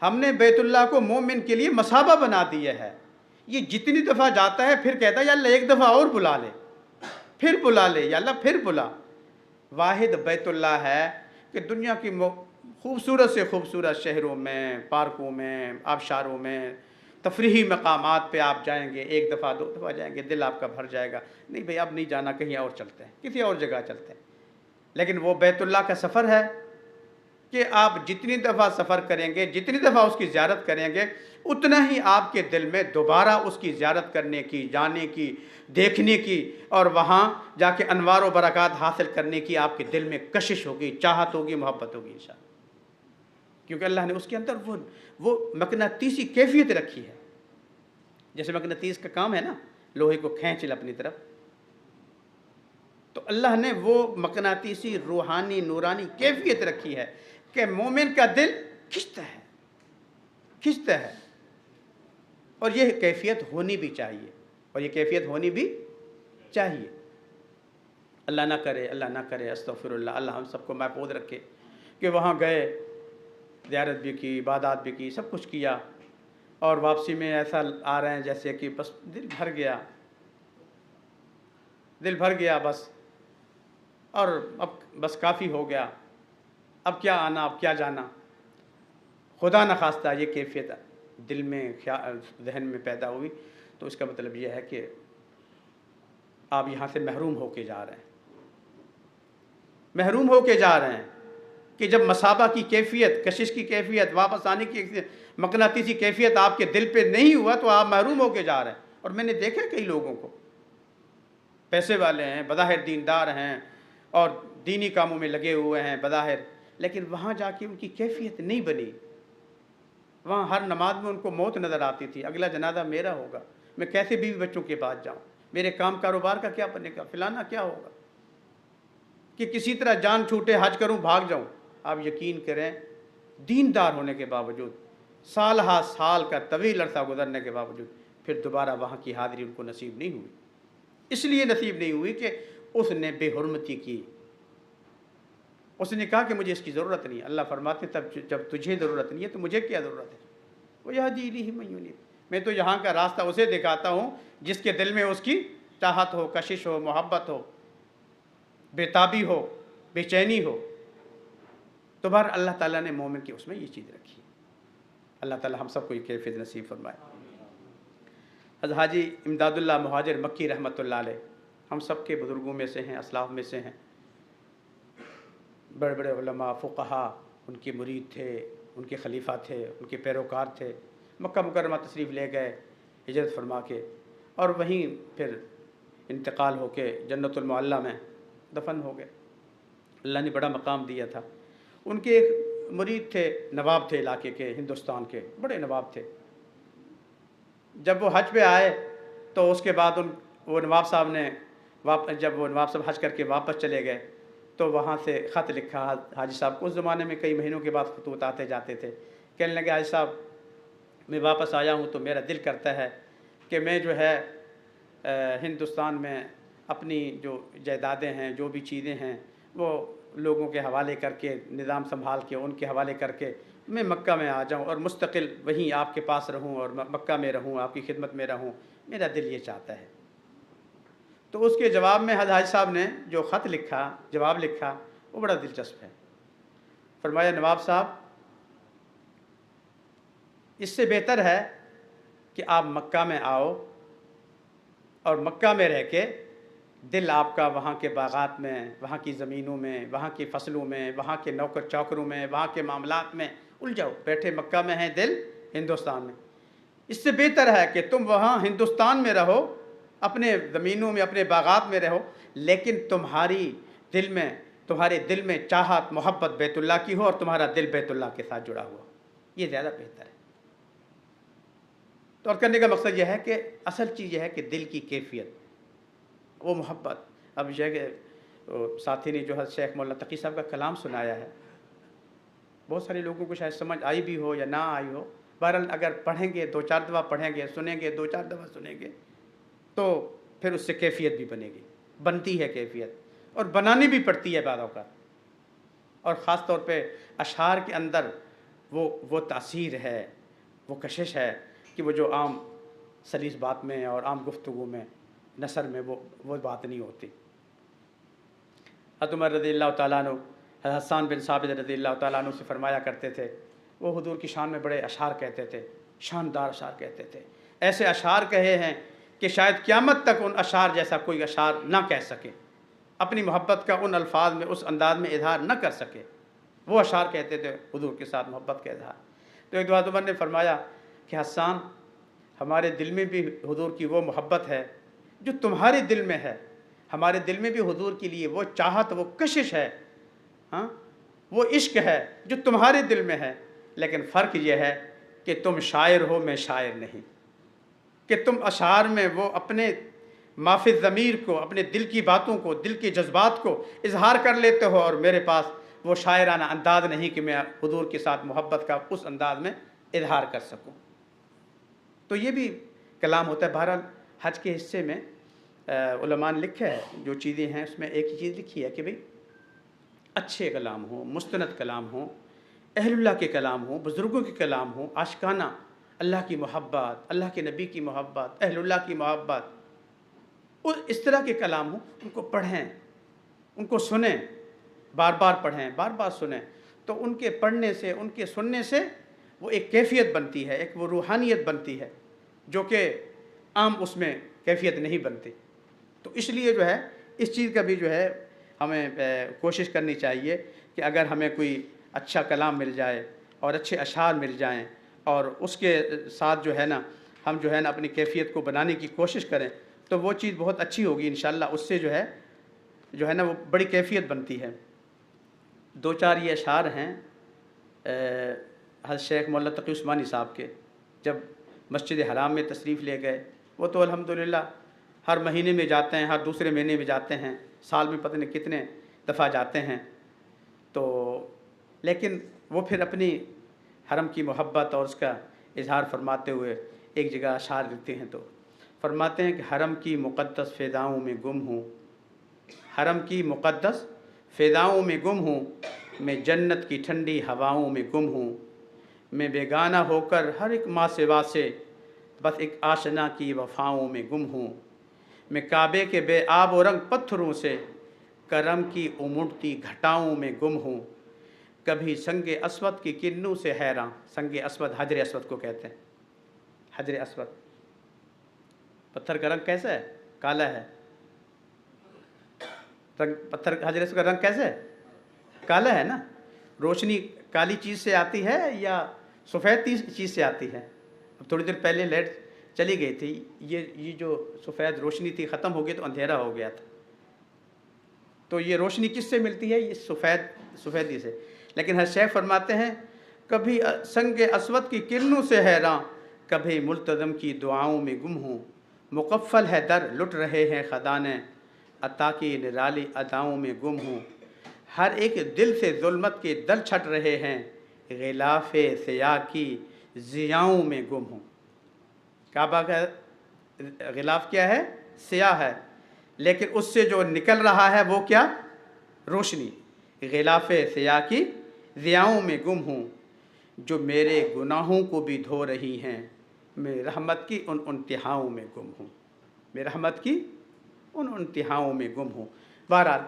ہم نے بیت اللہ کو مومن کے لیے مثابہ بنا دیا ہے۔ یہ جتنی دفعہ جاتا ہے پھر کہتا ہے یا اللہ ایک دفعہ اور بلا لے، پھر بلا لے، یا اللہ پھر بلا۔ واحد بیت اللہ ہے کہ دنیا کی خوبصورت سے خوبصورت شہروں میں، پارکوں میں، آبشاروں میں، تفریحی مقامات پہ آپ جائیں گے، ایک دفعہ 2 دفعہ جائیں گے، دل آپ کا بھر جائے گا، نہیں بھئی اب نہیں جانا، کہیں اور چلتے ہیں، کسی اور جگہ چلتے ہیں۔ لیکن وہ بیت اللہ کا سفر ہے کہ آپ جتنی دفعہ سفر کریں گے، جتنی دفعہ اس کی زیارت کریں گے، اتنا ہی آپ کے دل میں دوبارہ اس کی زیارت کرنے کی، جانے کی، دیکھنے کی، اور وہاں جا کے انوار و برکات حاصل کرنے کی آپ کے دل میں کشش ہوگی، چاہت ہوگی، محبت ہوگی انشاءاللہ۔ کیونکہ اللہ نے اس کے اندر وہ مقناطیسی کیفیت رکھی ہے، جیسے مقناطیس کا کام ہے نا، لوہے کو کھینچ لے اپنی طرف، تو اللہ نے وہ مقناطیسی روحانی نورانی کیفیت رکھی ہے کہ مومن کا دل کھنچتا ہے، اور یہ کیفیت ہونی بھی چاہیے، اللہ نہ کرے، استغفر اللہ، اللہ ہم سب کو محفوظ رکھے کہ وہاں گئے، زیارت بھی کی، عبادات بھی کی، سب کچھ کیا، اور واپسی میں ایسا آ رہے ہیں جیسے کہ بس دل بھر گیا بس، اور اب بس کافی ہو گیا، اب کیا آنا، اب کیا جانا۔ خدا نخواستہ یہ کیفیت دل میں، ذہن میں پیدا ہوئی تو اس کا مطلب یہ ہے کہ آپ یہاں سے محروم ہو کے جا رہے ہیں، کہ جب مثابہ کی کیفیت، کشش کی کیفیت، واپس آنے کی مقناطیسی کیفیت آپ کے دل پہ نہیں ہوا تو آپ محروم ہو کے جا رہے ہیں۔ اور میں نے دیکھا کئی لوگوں کو، پیسے والے ہیں، بظاہر دیندار ہیں اور دینی کاموں میں لگے ہوئے ہیں بظاہر، لیکن وہاں جا کے ان کی کیفیت نہیں بنی، وہاں ہر نماز میں ان کو موت نظر آتی تھی، اگلا جنازہ میرا ہوگا، میں کیسے بیوی بچوں کے پاس جاؤں، میرے کام کاروبار کا کیا بنے گا، فلانا کیا ہوگا، کہ کسی طرح جان چھوٹے حج کروں بھاگ جاؤں۔ آپ یقین کریں دیندار ہونے کے باوجود، سال ہا سال کا طویل عرصہ گزرنے کے باوجود پھر دوبارہ وہاں کی حاضری ان کو نصیب نہیں ہوئی۔ اس لیے نصیب نہیں ہوئی کہ اس نے بے حرمتی کی، اس نے کہا کہ مجھے اس کی ضرورت نہیں ہے۔ اللہ فرماتے تب جب تجھے ضرورت نہیں ہے تو مجھے کیا ضرورت ہے، وَيَهْدِي إِلَيْهِ مَن يُنِيبُ، میں تو یہاں کا راستہ اسے دکھاتا ہوں جس کے دل میں اس کی چاہت ہو، کشش ہو، محبت ہو، بےتابی ہو، بے چینی ہو۔ تو بہر اللہ تعالیٰ نے مومن کی اس میں یہ چیز رکھی۔ اللہ تعالیٰ ہم سب کو یہ کیفیت نصیب فرمائے۔ حضرت حاجی امداد اللہ مہاجر مکی رحمۃ اللہ علیہ ہم سب کے بزرگوں میں سے ہیں، اسلاف میں سے ہیں، بڑے بڑے علماء فقہا ان کے مرید تھے، ان کے خلیفہ تھے، ان کے پیروکار تھے۔ مکہ مکرمہ تشریف لے گئے ہجرت فرما کے، اور وہیں پھر انتقال ہو کے جنت المعلیٰ میں دفن ہو گئے۔ اللہ نے بڑا مقام دیا تھا۔ ان کے ایک مرید تھے، نواب تھے علاقے کے، ہندوستان کے بڑے نواب تھے۔ جب وہ حج پہ آئے تو اس کے بعد وہ نواب صاحب نے جب وہ نواب صاحب حج کر کے واپس چلے گئے تو وہاں سے خط لکھا حاجی صاحب کو۔ اس زمانے میں کئی مہینوں کے بعد خطوط آتے جاتے تھے۔ کہنے لگے حاجی صاحب میں واپس آیا ہوں تو میرا دل کرتا ہے کہ میں جو ہے ہندوستان میں اپنی جو جائیدادیں ہیں، جو بھی چیزیں ہیں، وہ لوگوں کے حوالے کر کے، نظام سنبھال کے ان کے حوالے کر کے میں مکہ میں آ جاؤں اور مستقل وہیں آپ کے پاس رہوں اور مکہ میں رہوں، آپ کی خدمت میں رہوں، میرا دل یہ چاہتا ہے۔ تو اس کے جواب میں حاجی صاحب نے جو خط لکھا، جواب لکھا، وہ بڑا دلچسپ ہے۔ فرمایا نواب صاحب اس سے بہتر ہے کہ آپ مکہ میں آؤ اور مکہ میں رہ کے دل آپ کا وہاں کے باغات میں، وہاں کی زمینوں میں، وہاں کی فصلوں میں، وہاں کے نوکر چوکروں میں، وہاں کے معاملات میں الجھاؤ۔ بیٹھے مکہ میں ہیں، دل ہندوستان میں۔ اس سے بہتر ہے کہ تم وہاں ہندوستان میں رہو، اپنے زمینوں میں، اپنے باغات میں رہو، لیکن تمہارے دل میں چاہت محبت بیت اللہ کی ہو اور تمہارا دل بیت اللہ کے ساتھ جڑا ہوا، یہ زیادہ بہتر ہے۔ تو اور کرنے کا مقصد یہ ہے کہ اصل چیز یہ ہے کہ دل کی کیفیت، وہ محبت۔ اب یہ کہ ساتھی نے جو ہے شیخ مولانا تقی صاحب کا کلام سنایا ہے، بہت سارے لوگوں کو شاید سمجھ آئی بھی ہو یا نہ آئی ہو، بہرحال اگر پڑھیں گے، 2-4 دفعہ پڑھیں گے، سنیں گے، 2-4 دفعہ سنیں گے تو پھر اس سے کیفیت بھی بنے گی، بنتی ہے کیفیت، اور بنانی بھی پڑتی ہے بعض اوقات۔ اور خاص طور پہ اشعار کے اندر وہ تاثیر ہے، وہ کشش ہے کہ وہ جو عام سلیس بات میں اور عام گفتگو میں، نثر میں وہ بات نہیں ہوتی۔ حضرت عمر رضی اللہ تعالیٰ عنہ حضرت حسان بن ثابت رضی اللہ تعالیٰ عنہ سے فرمایا کرتے تھے، وہ حضور کی شان میں بڑے اشعار کہتے تھے، شاندار اشعار کہتے تھے، ایسے اشعار کہے ہیں کہ شاید قیامت تک ان اشعار جیسا کوئی اشعار نہ کہہ سکے، اپنی محبت کا ان الفاظ میں، اس انداز میں اظہار نہ کر سکے، وہ اشعار کہتے تھے حضور کے ساتھ محبت کا اظہار۔ تو ایک دفعہ عمر نے فرمایا کہ حسان، ہمارے دل میں بھی حضور کی وہ محبت ہے جو تمہارے دل میں ہے، ہمارے دل میں بھی حضور کے لیے وہ چاہت، وہ کشش ہے، ہاں وہ عشق ہے جو تمہارے دل میں ہے، لیکن فرق یہ ہے کہ تم شاعر ہو، میں شاعر نہیں، کہ تم اشعار میں وہ اپنے مافی ضمیر کو، اپنے دل کی باتوں کو، دل کے جذبات کو اظہار کر لیتے ہو، اور میرے پاس وہ شاعرانہ انداز نہیں کہ میں حضور کے ساتھ محبت کا اس انداز میں اظہار کر سکوں۔ تو یہ بھی کلام ہوتا ہے۔ بہرحال حج کے حصے میں علماء نے لکھا ہے، جو چیزیں ہیں اس میں ایک ہی چیز لکھی ہے کہ بھئی اچھے کلام ہوں، مستند کلام ہوں، اہل اللہ کے کلام ہوں، بزرگوں کے کلام ہوں، عاشقانہ، اللہ کی محبت، اللہ کے نبی کی محبت، اہل اللہ کی محبت، اور اس طرح کے کلام ہوں، ان کو پڑھیں، ان کو سنیں، بار بار پڑھیں، بار بار سنیں، تو ان کے پڑھنے سے، ان کے سننے سے وہ ایک کیفیت بنتی ہے، ایک وہ روحانیت بنتی ہے جو کہ عام اس میں کیفیت نہیں بنتی۔ تو اس لیے جو ہے اس چیز کا بھی جو ہے ہمیں کوشش کرنی چاہیے کہ اگر ہمیں کوئی اچھا کلام مل جائے اور اچھے اشعار مل جائیں، اور اس کے ساتھ جو ہے نا ہم جو ہے نا اپنی کیفیت کو بنانے کی کوشش کریں، تو وہ چیز بہت اچھی ہوگی انشاءاللہ۔ اس سے جو ہے نا وہ بڑی کیفیت بنتی ہے۔ 2-4 یہ اشعار ہیں حضرت شیخ مولانا تقی عثمانی صاحب کے جب مسجد حرام میں تشریف لے گئے، وہ تو الحمدللہ ہر مہینے میں جاتے ہیں، ہر دوسرے مہینے میں جاتے ہیں، سال میں پتہ نہیں کتنے دفعہ جاتے ہیں، تو لیکن وہ پھر اپنی حرم کی محبت اور اس کا اظہار فرماتے ہوئے ایک جگہ اشعار لکھتے ہیں، تو فرماتے ہیں کہ حرم کی مقدس فضاؤں میں گم ہوں، حرم کی مقدس فضاؤں میں گم ہوں، میں جنت کی ٹھنڈی ہواؤں میں گم ہوں، میں بیگانہ ہو کر ہر ایک ماں سوا سے بس ایک آشنا کی وفاؤں میں گم ہوں، میں کعبے کے بے آب و رنگ پتھروں سے کرم کی امڑتی گھٹاؤں میں گم ہوں، کبھی سنگ اسود کی کنوں سے حیراں، سنگ اسود حجر اسود کو کہتے ہیں، حجر اسود پتھر کا رنگ کیسا ہے؟ کالا ہے، پتھر حجر اسود کا رنگ کیسا ہے؟ کالا ہے نا، روشنی کالی چیز سے آتی ہے یا سفید چیز سے آتی ہے؟ اب تھوڑی دیر پہلے لائٹ چلی گئی تھی، یہ جو سفید روشنی تھی ختم ہو گئی تو اندھیرا ہو گیا تھا، تو یہ روشنی کس سے ملتی ہے؟ یہ سفیدی سے، لیکن حضرت شیخ فرماتے ہیں کبھی سنگ اسود کی کرنوں سے حیراں، کبھی ملتزم کی دعاؤں میں گم ہوں، مقفل ہے در لٹ رہے ہیں خزانے، عطا کی نرالی اداؤں میں گم ہوں، ہر ایک دل سے ظلمت کے دل چھٹ رہے ہیں، غلاف سیاہ کی ضیاؤں میں گم ہوں۔ کعبہ کا غلاف کیا ہے؟ سیاہ ہے، لیکن اس سے جو نکل رہا ہے وہ کیا؟ روشنی۔ غلاف سیاہ کی ضیاؤں میں گم ہوں، جو میرے گناہوں کو بھی دھو رہی ہیں، میں رحمت کی ان انتہاؤں میں گم ہوں، میں رحمت کی ان انتہاؤں میں گم ہوں۔ بہرحال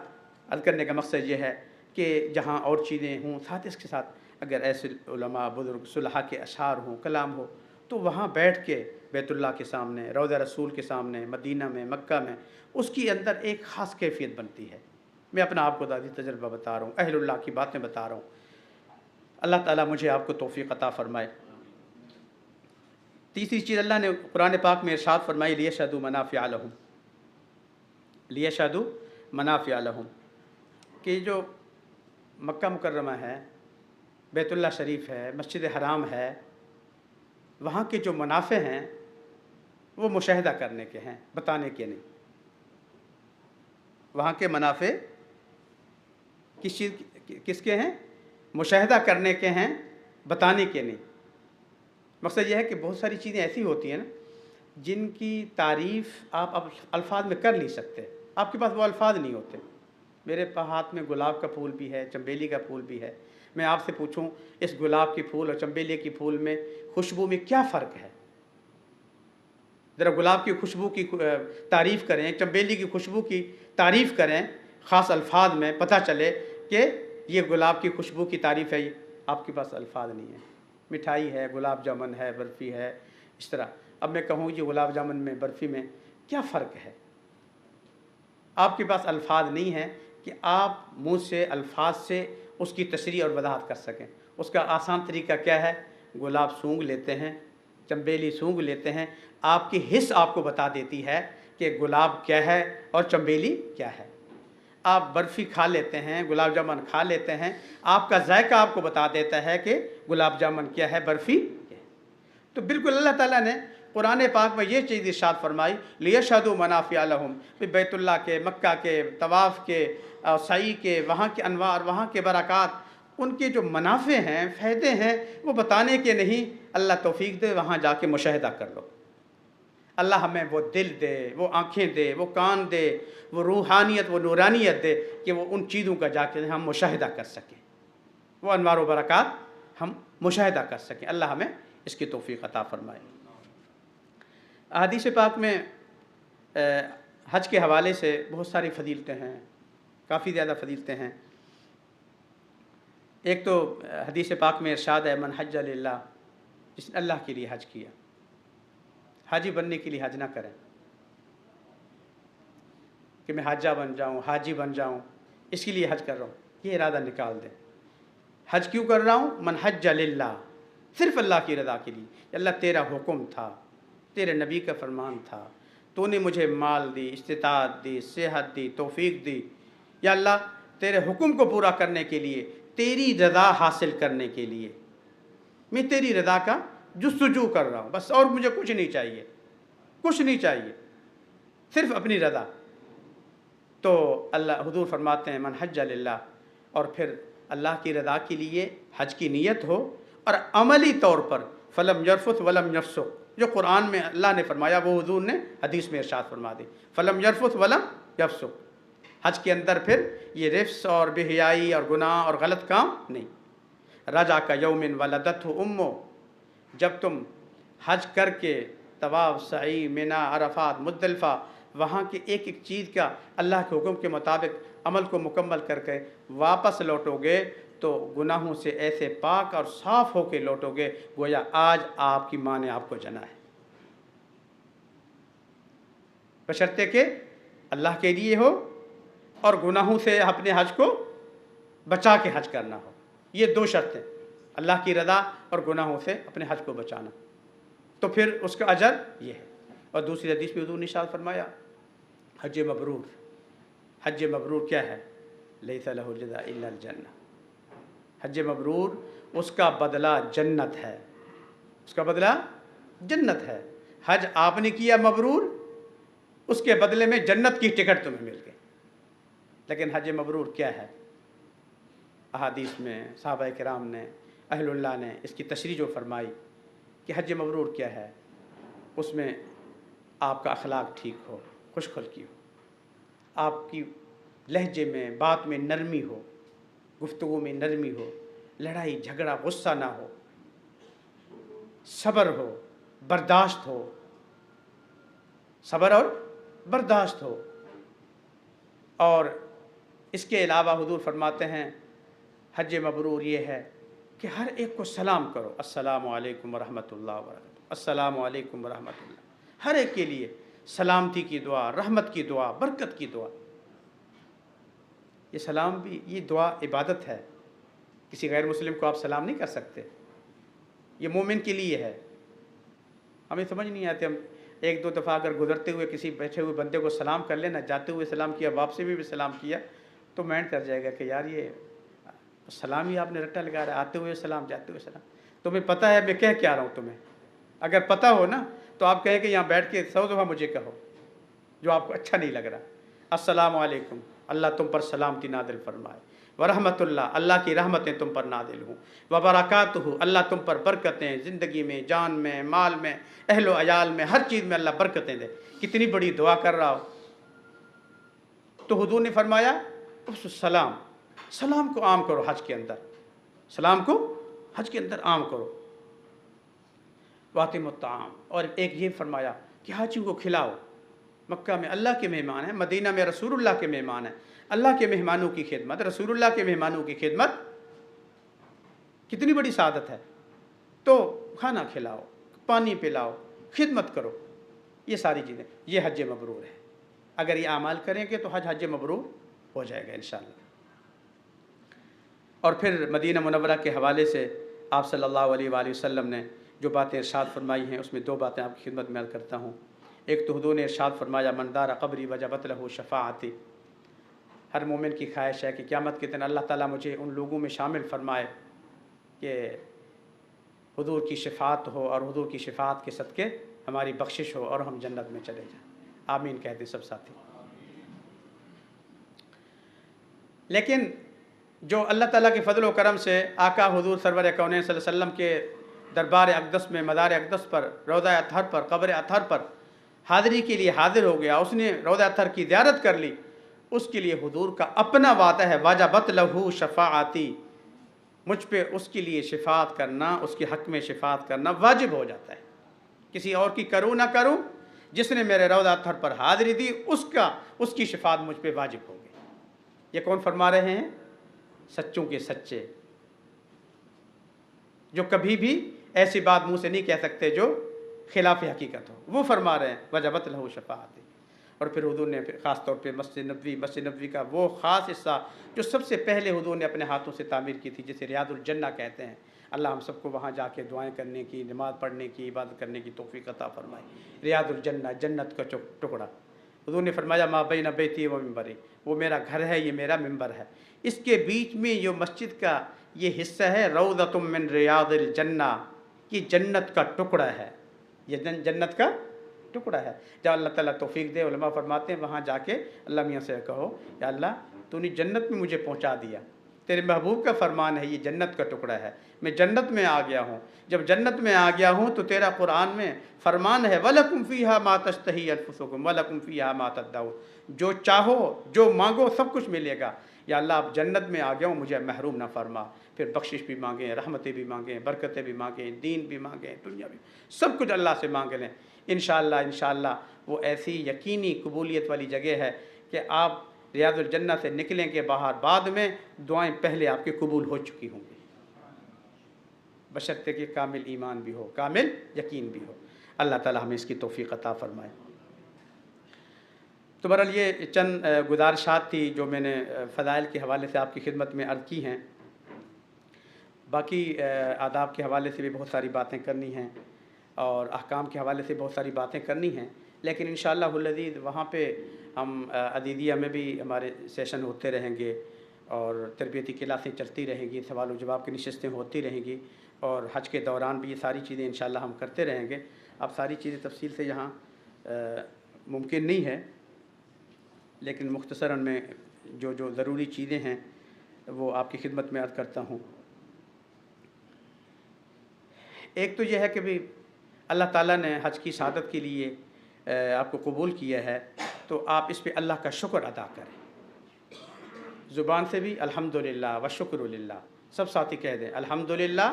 عرض کرنے کا مقصد یہ ہے کہ جہاں اور چیزیں ہوں، ساتھ اس کے ساتھ اگر ایسے علماء بزرگ صلحاء کے اشعار ہوں، کلام ہو، تو وہاں بیٹھ کے بیت اللہ کے سامنے، روضہ رسول کے سامنے، مدینہ میں، مکہ میں، اس کی اندر ایک خاص کیفیت بنتی ہے۔ میں اپنا آپ کو ذاتی تجربہ بتا رہا ہوں، اہل اللہ کی باتیں بتا رہا ہوں، اللہ تعالیٰ مجھے آپ کو توفیق عطا فرمائے۔ تیسری چیز اللہ نے قرآن پاک میں ارشاد فرمائی، لیشہدوا منافع لہم، لیشہدوا منافع لہم، کہ جو مکہ مکرمہ ہے، بیت اللہ شریف ہے، مسجد حرام ہے، وہاں کے جو منافع ہیں وہ مشاہدہ کرنے کے ہیں، بتانے کے نہیں۔ وہاں کے منافع کس کے ہیں؟ مشاہدہ کرنے کے ہیں، بتانے کے نہیں۔ مقصد یہ ہے کہ بہت ساری چیزیں ایسی ہوتی ہیں نا جن کی تعریف آپ اب الفاظ میں کر نہیں سکتے، آپ کے پاس وہ الفاظ نہیں ہوتے۔ میرے ہاتھ میں گلاب کا پھول بھی ہے، چنبیلی کا پھول بھی ہے، میں آپ سے پوچھوں اس گلاب کے پھول اور چنبیلی کے پھول میں خوشبو میں کیا فرق ہے؟ ذرا گلاب کی خوشبو کی تعریف کریں، چنبیلی کی خوشبو کی تعریف کریں خاص الفاظ میں، پتہ چلے کہ یہ گلاب کی خوشبو کی تعریف ہے، آپ کے پاس الفاظ نہیں ہیں۔ مٹھائی ہے، گلاب جامن ہے، برفی ہے، اس طرح۔ اب میں کہوں یہ گلاب جامن میں، برفی میں کیا فرق ہے؟ آپ کے پاس الفاظ نہیں ہیں کہ آپ منہ سے الفاظ سے اس کی تشریح اور وضاحت کر سکیں۔ اس کا آسان طریقہ کیا ہے؟ گلاب سونگھ لیتے ہیں، چنبیلی سونگھ لیتے ہیں، آپ کی حس آپ کو بتا دیتی ہے کہ گلاب کیا ہے اور چنبیلی کیا ہے۔ آپ برفی کھا لیتے ہیں، گلاب جامن کھا لیتے ہیں، آپ کا ذائقہ آپ کو بتا دیتا ہے کہ گلاب جامن کیا ہے، برفی کیا ہے۔ تو بالکل اللہ تعالیٰ نے قرآن پاک میں یہ چیز ارشاد فرمائی، لیشہدوا منافع لہم، بیت اللہ کے، مکہ کے، طواف کے، سعی کے، وہاں کے انوار، وہاں کے برکات، ان کے جو منافع ہیں، فائدے ہیں، وہ بتانے کے نہیں۔ اللہ توفیق دے وہاں جا کے مشاہدہ کر لو۔ اللہ ہمیں وہ دل دے، وہ آنکھیں دے، وہ کان دے، وہ روحانیت، وہ نورانیت دے کہ وہ ان چیزوں کا جا کے ہم مشاہدہ کر سکیں، وہ انوار و برکات ہم مشاہدہ کر سکیں۔ اللہ ہمیں اس کی توفیق عطا فرمائے۔ احادیث پاک میں حج کے حوالے سے بہت ساری فضیلتیں ہیں، کافی زیادہ فضیلتیں ہیں۔ ایک تو حدیث پاک میں ارشاد ہے، من حج للہ، جس نے اللہ کے لیے حج کیا۔ حاجی بننے کے لیے حج نہ کریں کہ میں حاجہ بن جاؤں، حاجی بن جاؤں، اس کے لیے حج کر رہا ہوں، یہ ارادہ نکال دیں۔ حج کیوں کر رہا ہوں؟ من حج للہ، صرف اللہ کی رضا کے لیے۔ اللہ تیرا حکم تھا، تیرے نبی کا فرمان تھا، تو نے مجھے مال دی، استطاعت دی، صحت دی، توفیق دی، یا اللہ تیرے حکم کو پورا کرنے کے لیے، تیری رضا حاصل کرنے کے لیے میں تیری رضا کا جستجو کر رہا ہوں بس، اور مجھے کچھ نہیں چاہیے، کچھ نہیں چاہیے، صرف اپنی رضا۔ تو اللہ حضور فرماتے ہیں من حج للہ، اور پھر اللہ کی رضا کے لیے حج کی نیت ہو، اور عملی طور پر فلم یرفث ولم یفسق، جو قرآن میں اللہ نے فرمایا وہ حضور نے حدیث میں ارشاد فرما دی، فلم یرفث ولم یفسق۔ حج کے اندر پھر یہ رفث اور بے حیائی اور گناہ اور غلط کام نہیں۔ رجا کا یومن ولدتہ امو، جب تم حج کر کے طواف، سعی، منا، عرفات، مزدلفہ، وہاں کے ایک ایک چیز کا اللہ کے حکم کے مطابق عمل کو مکمل کر کے واپس لوٹو گے تو گناہوں سے ایسے پاک اور صاف ہو کے لوٹو گے گویا آج آپ کی ماں نے آپ کو جنا ہے، بشرطے کہ اللہ کے لیے ہو اور گناہوں سے اپنے حج کو بچا کے حج کرنا ہو۔ یہ دو شرطیں، اللہ کی رضا اور گناہوں سے اپنے حج کو بچانا، تو پھر اس کا اجر یہ ہے۔ اور دوسری حدیث میں حضور نے ارشاد فرمایا حج مبرور، حج مبرور کیا ہے؟ لیس لہ جزاء الا الجنہ، حج مبرور اس کا بدلہ جنت ہے، اس کا بدلہ جنت ہے۔ حج آپ نے کیا مبرور، اس کے بدلے میں جنت کی ٹکٹ تمہیں مل گئی۔ لیکن حج مبرور کیا ہے؟ احادیث میں صحابہ کرام نے، اہل اللہ نے اس کی تشریح جو فرمائی کہ حج مبرور کیا ہے، اس میں آپ کا اخلاق ٹھیک ہو، خوش خلقی ہو، آپ کی لہجے میں بات میں نرمی ہو، گفتگو میں نرمی ہو، لڑائی جھگڑا غصہ نہ ہو، صبر ہو، برداشت ہو، صبر اور برداشت ہو۔ اور اس کے علاوہ حضور فرماتے ہیں حج مبرور یہ ہے کہ ہر ایک کو سلام کرو، السلام علیکم ورحمۃ اللہ وبرکاتہ، السلام علیکم ورحمۃ اللہ، ہر ایک کے لیے سلامتی کی دعا، رحمت کی دعا، برکت کی دعا۔ یہ سلام بھی، یہ دعا عبادت ہے، کسی غیر مسلم کو آپ سلام نہیں کر سکتے، یہ مومن کے لیے ہے۔ ہمیں سمجھ نہیں آتے، ہم ایک دو دفعہ اگر گزرتے ہوئے کسی بیٹھے ہوئے بندے کو سلام کر لینا، جاتے ہوئے سلام کیا، واپسی میں بھی سلام کیا، تو مائنڈ کر جائے گا کہ یار یہ سلام ہی آپ نے رٹا لگا رہا ہے، آتے ہوئے سلام، جاتے ہوئے سلام۔ تمہیں پتہ ہے میں کہہ کیا رہا ہوں تمہیں؟ اگر پتہ ہو نا تو آپ کہیں کہ یہاں بیٹھ کے 100 دفعہ مجھے کہو جو آپ کو اچھا نہیں لگ رہا۔ السلام علیکم، اللہ تم پر سلامتی نازل فرمائے، ورحمۃ اللہ، اللہ کی رحمتیں تم پر نازل ہوں، وبرکاتہ، اللہ تم پر برکتیں، زندگی میں، جان میں، مال میں، اہل و عیال میں، ہر چیز میں اللہ برکتیں دے۔ کتنی بڑی دعا کر رہا ہو۔ تو حضور نے فرمایا سلام، سلام کو عام کرو حج کے اندر، سلام کو حج کے اندر عام کرو۔ واطعموا الطعام، اور ایک یہ فرمایا کہ حاجیوں کو کھلاؤ۔ مکہ میں اللہ کے مہمان ہیں، مدینہ میں رسول اللہ کے مہمان ہیں، اللہ کے مہمانوں کی خدمت، رسول اللہ کے مہمانوں کی خدمت کتنی بڑی سعادت ہے۔ تو کھانا کھلاؤ، پانی پلاؤ، خدمت کرو، یہ ساری چیزیں، یہ حج مبرور ہے۔ اگر یہ اعمال کریں گے تو حج مبرور ہو جائے گا انشاءاللہ۔ اور پھر مدینہ منورہ کے حوالے سے آپ صلی اللہ علیہ وآلہ وسلم نے جو باتیں ارشاد فرمائی ہیں، اس میں دو باتیں آپ کی خدمت میں عرض کرتا ہوں۔ ایک تو حضور نے ارشاد فرمایا من دار قبری وجبت لہ شفاعتی، ہر مومن کی خواہش ہے کہ قیامت کے دن اللہ تعالیٰ مجھے ان لوگوں میں شامل فرمائے کہ حضور کی شفاعت ہو، اور حضور کی شفاعت کے صدقے ہماری بخشش ہو اور ہم جنت میں چلے جائیں۔ آمین کہتے سب ساتھی۔ لیکن جو اللہ تعالیٰ کے فضل و کرم سے آقا حضور سرور کونین صلی اللہ علیہ وسلم کے دربار اقدس میں، مزار اقدس پر، روضہ اطہر پر، قبر اطہر پر حاضری کے لیے حاضر ہو گیا، اس نے روضہ اطہر کی زیارت کر لی، اس کے لیے حضور کا اپنا وعدہ ہے واجبت لہ شفاعتی، مجھ پہ اس کے لیے شفاعت کرنا، اس کے حق میں شفاعت کرنا واجب ہو جاتا ہے۔ کسی اور کی کروں نہ کروں، جس نے میرے روضہ اطہر پر حاضری دی اس کی شفاعت مجھ پہ واجب ہو گئی۔ یہ کون فرما رہے ہیں؟ سچوں کے سچے، جو کبھی بھی ایسی بات منہ سے نہیں کہہ سکتے جو خلاف حقیقت ہو، وہ فرما رہے ہیں وجبت لہ شفاعتی۔ اور پھر حضور نے خاص طور پہ مسجد نبوی کا وہ خاص حصہ جو سب سے پہلے حضور نے اپنے ہاتھوں سے تعمیر کی تھی، جسے ریاض الجنہ کہتے ہیں، اللہ ہم سب کو وہاں جا کے دعائیں کرنے کی، نماز پڑھنے کی، عبادت کرنے کی توفیق عطا فرمائے۔ ریاض الجنہ، جنت کا ٹکڑا۔ حضور نے فرمایا ما بین بیتی و ممبری، وہ میرا گھر ہے، یہ میرا ممبر ہے، اس کے بیچ میں جو مسجد کا یہ حصہ ہے روضۃ من ریاض الجنہ، یہ جنت کا ٹکڑا ہے، یہ جنت کا ٹکڑا ہے۔ جب اللہ تعالیٰ توفیق دے، علماء فرماتے ہیں وہاں جا کے اللہ میاں سے کہو یا اللہ تو نے جنت میں مجھے پہنچا دیا، تیرے محبوب کا فرمان ہے یہ جنت کا ٹکڑا ہے، میں جنت میں آ گیا ہوں۔ جب جنت میں آ گیا ہوں تو تیرا قرآن میں فرمان ہے وَلَكُمْ فِيهَا مَا تَشْتَهِي أَنفُسُكُمْ وَلَكُمْ فِيهَا مَا تَدَّعُونَ، جو چاہو جو مانگو سب کچھ ملے گا۔ یا اللہ اب جنت میں آ گیا ہوں، مجھے محروم نہ فرما۔ پھر بخشش بھی مانگیں، رحمتیں بھی مانگیں، برکتیں بھی مانگیں، دین بھی مانگیں، دنیا بھی، سب کچھ اللہ سے مانگ لیں۔ انشاءاللہ وہ ایسی یقینی قبولیت والی جگہ ہے کہ آپ ریاض الجنہ سے نکلیں کے باہر بعد میں دعائیں پہلے آپ کی قبول ہو چکی ہوں گی، بشرطے کہ کامل ایمان بھی ہو، کامل یقین بھی ہو۔ اللہ تعالی ہمیں اس کی توفیق عطا فرمائے۔ تو بہرحال یہ چند گزارشات تھی جو میں نے فضائل کے حوالے سے آپ کی خدمت میں عرض کی ہیں۔ باقی آداب کے حوالے سے بھی بہت ساری باتیں کرنی ہیں اور احکام کے حوالے سے بہت ساری باتیں کرنی ہیں، لیکن انشاءاللہ العزیز وہاں پہ ہم عدیدیہ میں بھی ہمارے سیشن ہوتے رہیں گے اور تربیتی کلاسیں چلتی رہیں گی، سوال و جواب کی نشستیں ہوتی رہیں گی، اور حج کے دوران بھی یہ ساری چیزیں انشاءاللہ ہم کرتے رہیں گے۔ اب ساری چیزیں تفصیل سے یہاں ممکن نہیں ہے، لیکن مختصراً میں جو ضروری چیزیں ہیں وہ آپ کی خدمت میں عرض کرتا ہوں۔ ایک تو یہ ہے کہ بھی اللہ تعالیٰ نے حج کی سعادت کے لیے آپ کو قبول کیا ہے، تو آپ اس پہ اللہ کا شکر ادا کریں، زبان سے بھی الحمدللہ والشکر للہ، سب ساتھی کہہ دیں الحمدللہ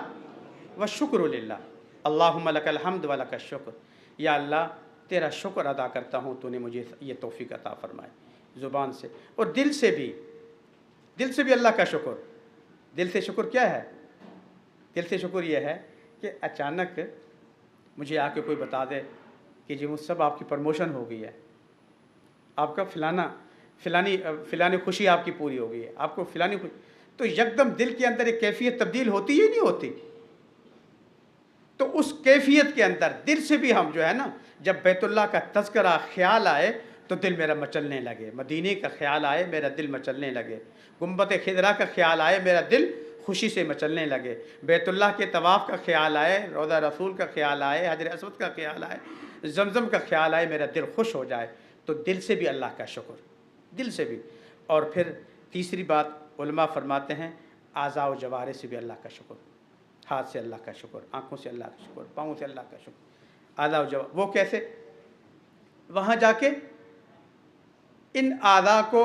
والشکر للہ، اللہم لک الحمد ولک الشکر، یا اللہ تیرا شکر ادا کرتا ہوں تو نے مجھے یہ توفیق عطا فرمائے، زبان سے اور دل سے بھی اللہ کا شکر۔ دل سے شکر کیا ہے؟ دل سے شکر یہ ہے کہ اچانک مجھے آ کے کوئی بتا دے کہ جی مجھ سب آپ کی پروموشن ہو گئی ہے، آپ کا فلانی خوشی آپ کی پوری ہو گئی ہے، آپ کو فلانی خوشی، تو یکدم دل کے اندر ایک کیفیت تبدیل ہوتی ہی نہیں ہوتی؟ تو اس کیفیت کے اندر دل سے بھی ہم جو ہے نا، جب بیت اللہ کا تذکرہ خیال آئے تو دل میرا مچلنے لگے، مدینے کا خیال آئے میرا دل مچلنے لگے، گنبد خضرا کا خیال آئے میرا دل خوشی سے مچلنے لگے، بیت اللہ کے طواف کا خیال آئے، روضہ رسول کا خیال آئے، حجر اسود کا خیال آئے، زمزم کا خیال آئے، میرا دل خوش ہو جائے، تو دل سے بھی اللہ کا شکر، دل سے بھی۔ اور پھر تیسری بات علماء فرماتے ہیں اعضاء و جوارح سے بھی اللہ کا شکر، ہاتھ سے اللہ کا شکر، آنکھوں سے اللہ کا شکر، پاؤں سے اللہ کا شکر، اعضاء و جوارح۔ وہ کیسے؟ وہاں جا کے ان اعضاء کو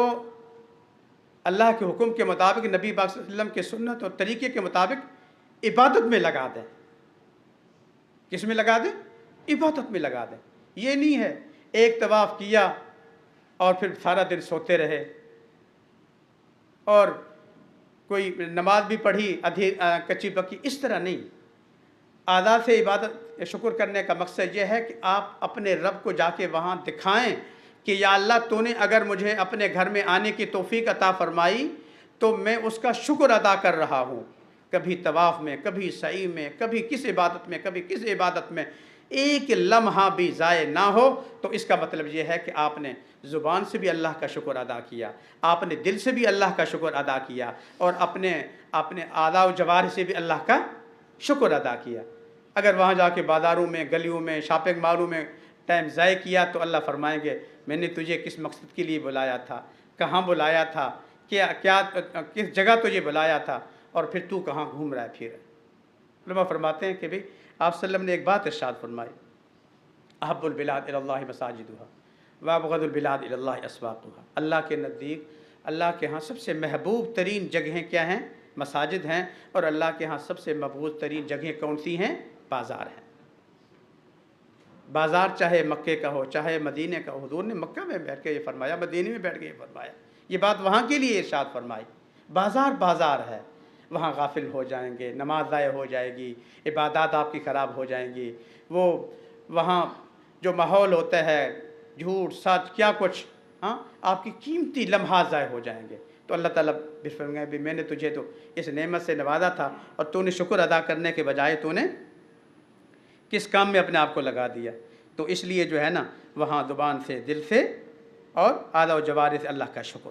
اللہ کے حکم کے مطابق، نبی پاک صلی اللہ علیہ وسلم کے سنت اور طریقے کے مطابق عبادت میں لگا دیں۔ کس میں لگا دیں؟ عبادت میں لگا دیں۔ یہ نہیں ہے ایک طواف کیا اور پھر سارا دن سوتے رہے، اور کوئی نماز بھی پڑھی کچی پکی، اس طرح نہیں۔ اعضاء سے عبادت شکر کرنے کا مقصد یہ ہے کہ آپ اپنے رب کو جا کے وہاں دکھائیں کہ یا اللہ تو نے اگر مجھے اپنے گھر میں آنے کی توفیق عطا فرمائی تو میں اس کا شکر ادا کر رہا ہوں، کبھی طواف میں، کبھی سعی میں، کبھی کس عبادت میں، کبھی کس عبادت میں ایک لمحہ بھی ضائع نہ ہو۔ تو اس کا مطلب یہ ہے کہ آپ نے زبان سے بھی اللہ کا شکر ادا کیا، آپ نے دل سے بھی اللہ کا شکر ادا کیا، اور اپنے اعضاء و جوارح سے بھی اللہ کا شکر ادا کیا۔ اگر وہاں جا کے بازاروں میں، گلیوں میں، شاپنگ مالوں میں ٹائم ضائع کیا تو اللہ فرمائیں گے میں نے تجھے کس مقصد کے لیے بلایا تھا، کہاں بلایا تھا، کس جگہ تجھے بلایا تھا، اور پھر تو کہاں گھوم رہا ہے پھر۔ علماء فرماتے ہیں کہ بھی آپ صلی اللہ علیہ وسلم نے ایک بات ارشاد فرمائی، احب البلاد الی اللہ مساجدها وابغض البلاد الی اللہ اسواقها، اللہ کے نزدیک، اللہ کے ہاں سب سے محبوب ترین جگہیں کیا ہیں؟ مساجد ہیں، اور اللہ کے ہاں سب سے مبغوض ترین جگہیں کون سی ہیں؟ بازار ہیں۔ بازار چاہے مکے کا ہو چاہے مدینے کا ہو، حضور نے مکہ میں بیٹھ کے یہ فرمایا، مدینے میں بیٹھ کے یہ فرمایا، یہ بات وہاں کے لیے ارشاد فرمائی۔ بازار ہے، وہاں غافل ہو جائیں گے، نماز ضائع ہو جائے گی، عبادات آپ کی خراب ہو جائیں گی، وہ وہاں جو ماحول ہوتا ہے، جھوٹ سچ کیا کچھ، آپ کی قیمتی لمحات ضائع ہو جائیں گے۔ تو اللہ تعالیٰ بھی فرمائے بھی میں نے تجھے تو اس نعمت سے نوازا تھا، اور تو نے شکر ادا کرنے کے بجائے تو نے کس کام میں اپنے آپ کو لگا دیا؟ تو اس لیے جو ہے نا وہاں زبان سے، دل سے اور اعضاء و جوارح سے اللہ کا شکر۔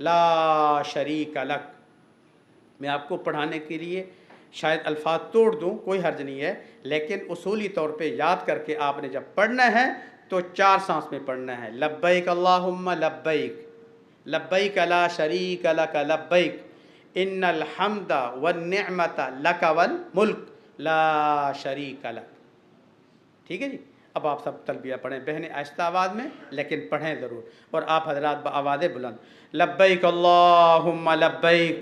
la sharika lak. میں آپ کو پڑھانے کے لیے شاید الفاظ توڑ دوں، کوئی حرج نہیں ہے، لیکن اصولی طور پہ یاد کر کے آپ نے جب پڑھنا ہے تو 4 سانس میں پڑھنا ہے. لبیک اللہم لبیک، لبیک لا شریک لک لبیک، ان الحمد والنعمت لک والملک لا شریک لک. ٹھیک ہے جی. اب آپ سب تلبیہ پڑھیں، بہنیں آہستہ آواز میں لیکن پڑھیں ضرور، اور آپ حضرات بآواز بلند. لبیک اللہم لبیک،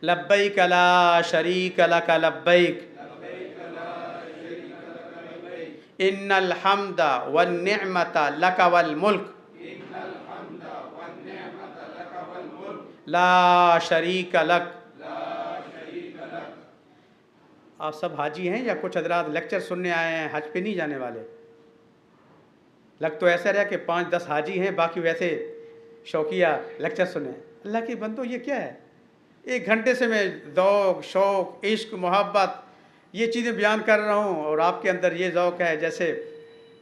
لبیک لا شریک لک لبیک، ان الحمد والنعمت لک والملک لا شریک لک. آپ سب حاجی ہیں یا کچھ حضرات لیکچر سننے آئے ہیں، حج پہ نہیں جانے والے؟ لگ تو ایسا رہا کہ 5-10 حاجی ہیں، باقی ویسے شوقیہ لیکچر سنیں. اللہ کی بندو یہ کیا ہے؟ 1 گھنٹے سے میں ذوق، شوق، عشق، محبت یہ چیزیں بیان کر رہا ہوں، اور آپ کے اندر یہ ذوق ہے جیسے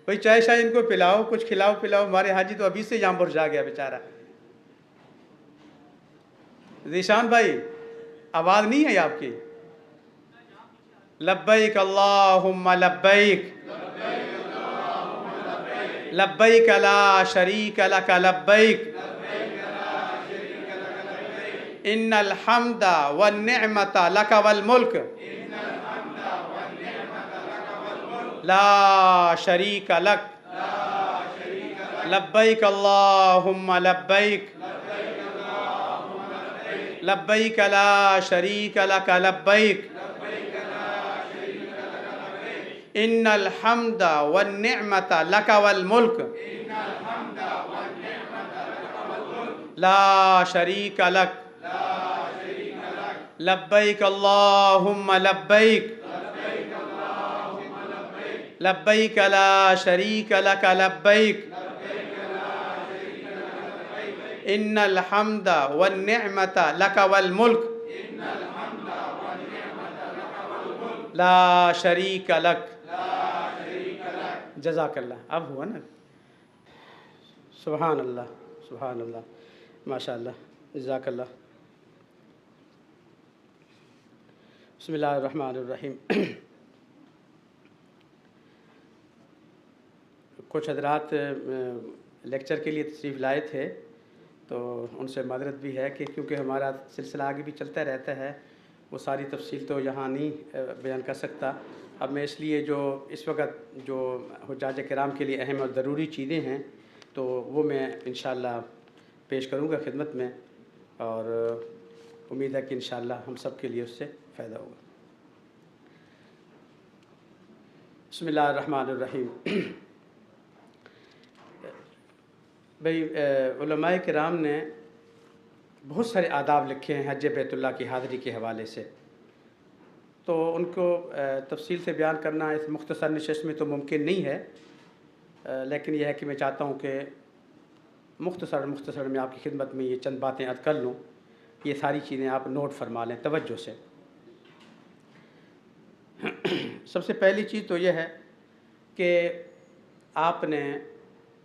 بھئی چائے شائے ان کو پلاؤ، کچھ کھلاؤ پلاؤ. ہمارے حاجی تو ابھی سے یہاں برج آ گیا بیچارہ. ذیشان بھائی آواز نہیں ہے آپ کی. لبیک اللہم لبیک، لبیک لا شریک لک لبیک، ان الحمد والنعمت لک والملک لا شریک لک. لبیک اللہم لبیک، لبیک لا شریک لک لبیک، ان الحمد والنعمت لک والملک لا شریک لک. لبیک اللہم لبیک، لبیک لا شریک لک لبیک، ان الحمد والنعمت لک والملک لا شریک لک. جزاک اللہ. اب ہوا نا؟ سبحان اللہ، سبحان اللہ، ماشاء اللہ، جزاک اللہ. بسم اللہ الرحمن الرحیم. کچھ حضرات لیکچر کے لیے تشریف لائے تھے، تو ان سے معذرت بھی ہے کہ کیونکہ ہمارا سلسلہ آگے بھی چلتا رہتا ہے، وہ ساری تفصیل تو یہاں نہیں بیان کر سکتا. اب میں اس لیے جو اس وقت جو حجاج کرام کے لیے اہم اور ضروری چیزیں ہیں تو وہ میں انشاءاللہ پیش کروں گا خدمت میں، اور امید ہے کہ انشاءاللہ ہم سب کے لیے اس سے فائدہ ہوگا. بسم اللہ الرحمن الرحیم. بھئی علماء کرام نے بہت سارے آداب لکھے ہیں حج بیت اللہ کی حاضری کے حوالے سے، تو ان کو تفصیل سے بیان کرنا اس مختصر نشست میں تو ممکن نہیں ہے، لیکن یہ ہے کہ میں چاہتا ہوں کہ مختصر میں آپ کی خدمت میں یہ چند باتیں عرض کر لوں. یہ ساری چیزیں آپ نوٹ فرما لیں توجہ سے. سب سے پہلی چیز تو یہ ہے کہ آپ نے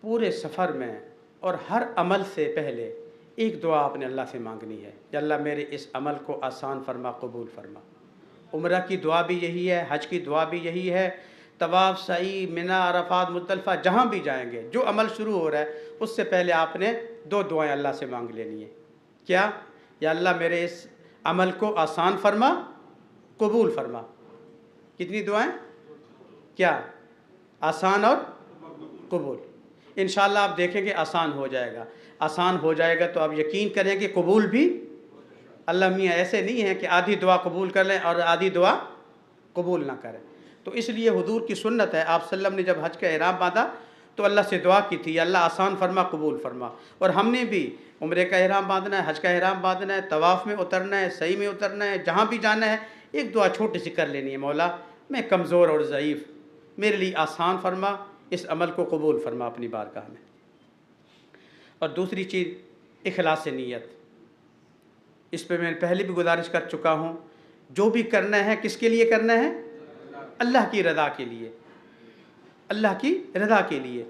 پورے سفر میں اور ہر عمل سے پہلے ایک دعا آپ نے اللہ سے مانگنی ہے کہ اللہ میرے اس عمل کو آسان فرما، قبول فرما. عمرہ کی دعا بھی یہی ہے، حج کی دعا بھی یہی ہے، طواف، سعی، منی، عرفات، مزدلفہ جہاں بھی جائیں گے، جو عمل شروع ہو رہا ہے اس سے پہلے آپ نے 2 دعائیں اللہ سے مانگ لینی ہے. کیا؟ یا اللہ میرے اس عمل کو آسان فرما، قبول فرما. کتنی دعائیں؟ کیا؟ آسان اور قبول. انشاءاللہ آپ دیکھیں گے آسان ہو جائے گا. آسان ہو جائے گا تو آپ یقین کریں کہ قبول بھی. اللہ میاں ایسے نہیں ہے کہ آدھی دعا قبول کر لیں اور آدھی دعا قبول نہ کریں. تو اس لیے حضور کی سنت ہے، آپ صلی اللہ علیہ وسلم نے جب حج کا احرام باندھا تو اللہ سے دعا کی تھی، اللہ آسان فرما، قبول فرما. اور ہم نے بھی عمرے کا احرام باندھنا ہے، حج کا احرام باندھنا ہے، طواف میں اترنا ہے، سعی میں اترنا ہے، جہاں بھی جانا ہے ایک دعا چھوٹی سی کر لینی ہے، مولا میں کمزور اور ضعیف، میرے لیے آسان فرما، اس عمل کو قبول فرما اپنی بارگاہ میں. اور دوسری چیز اخلاص نیت. اس پہ میں پہلے بھی گزارش کر چکا ہوں، جو بھی کرنا ہے کس کے لیے کرنا ہے؟ اللہ کی رضا کے لیے. اللہ کی رضا کے لیے۔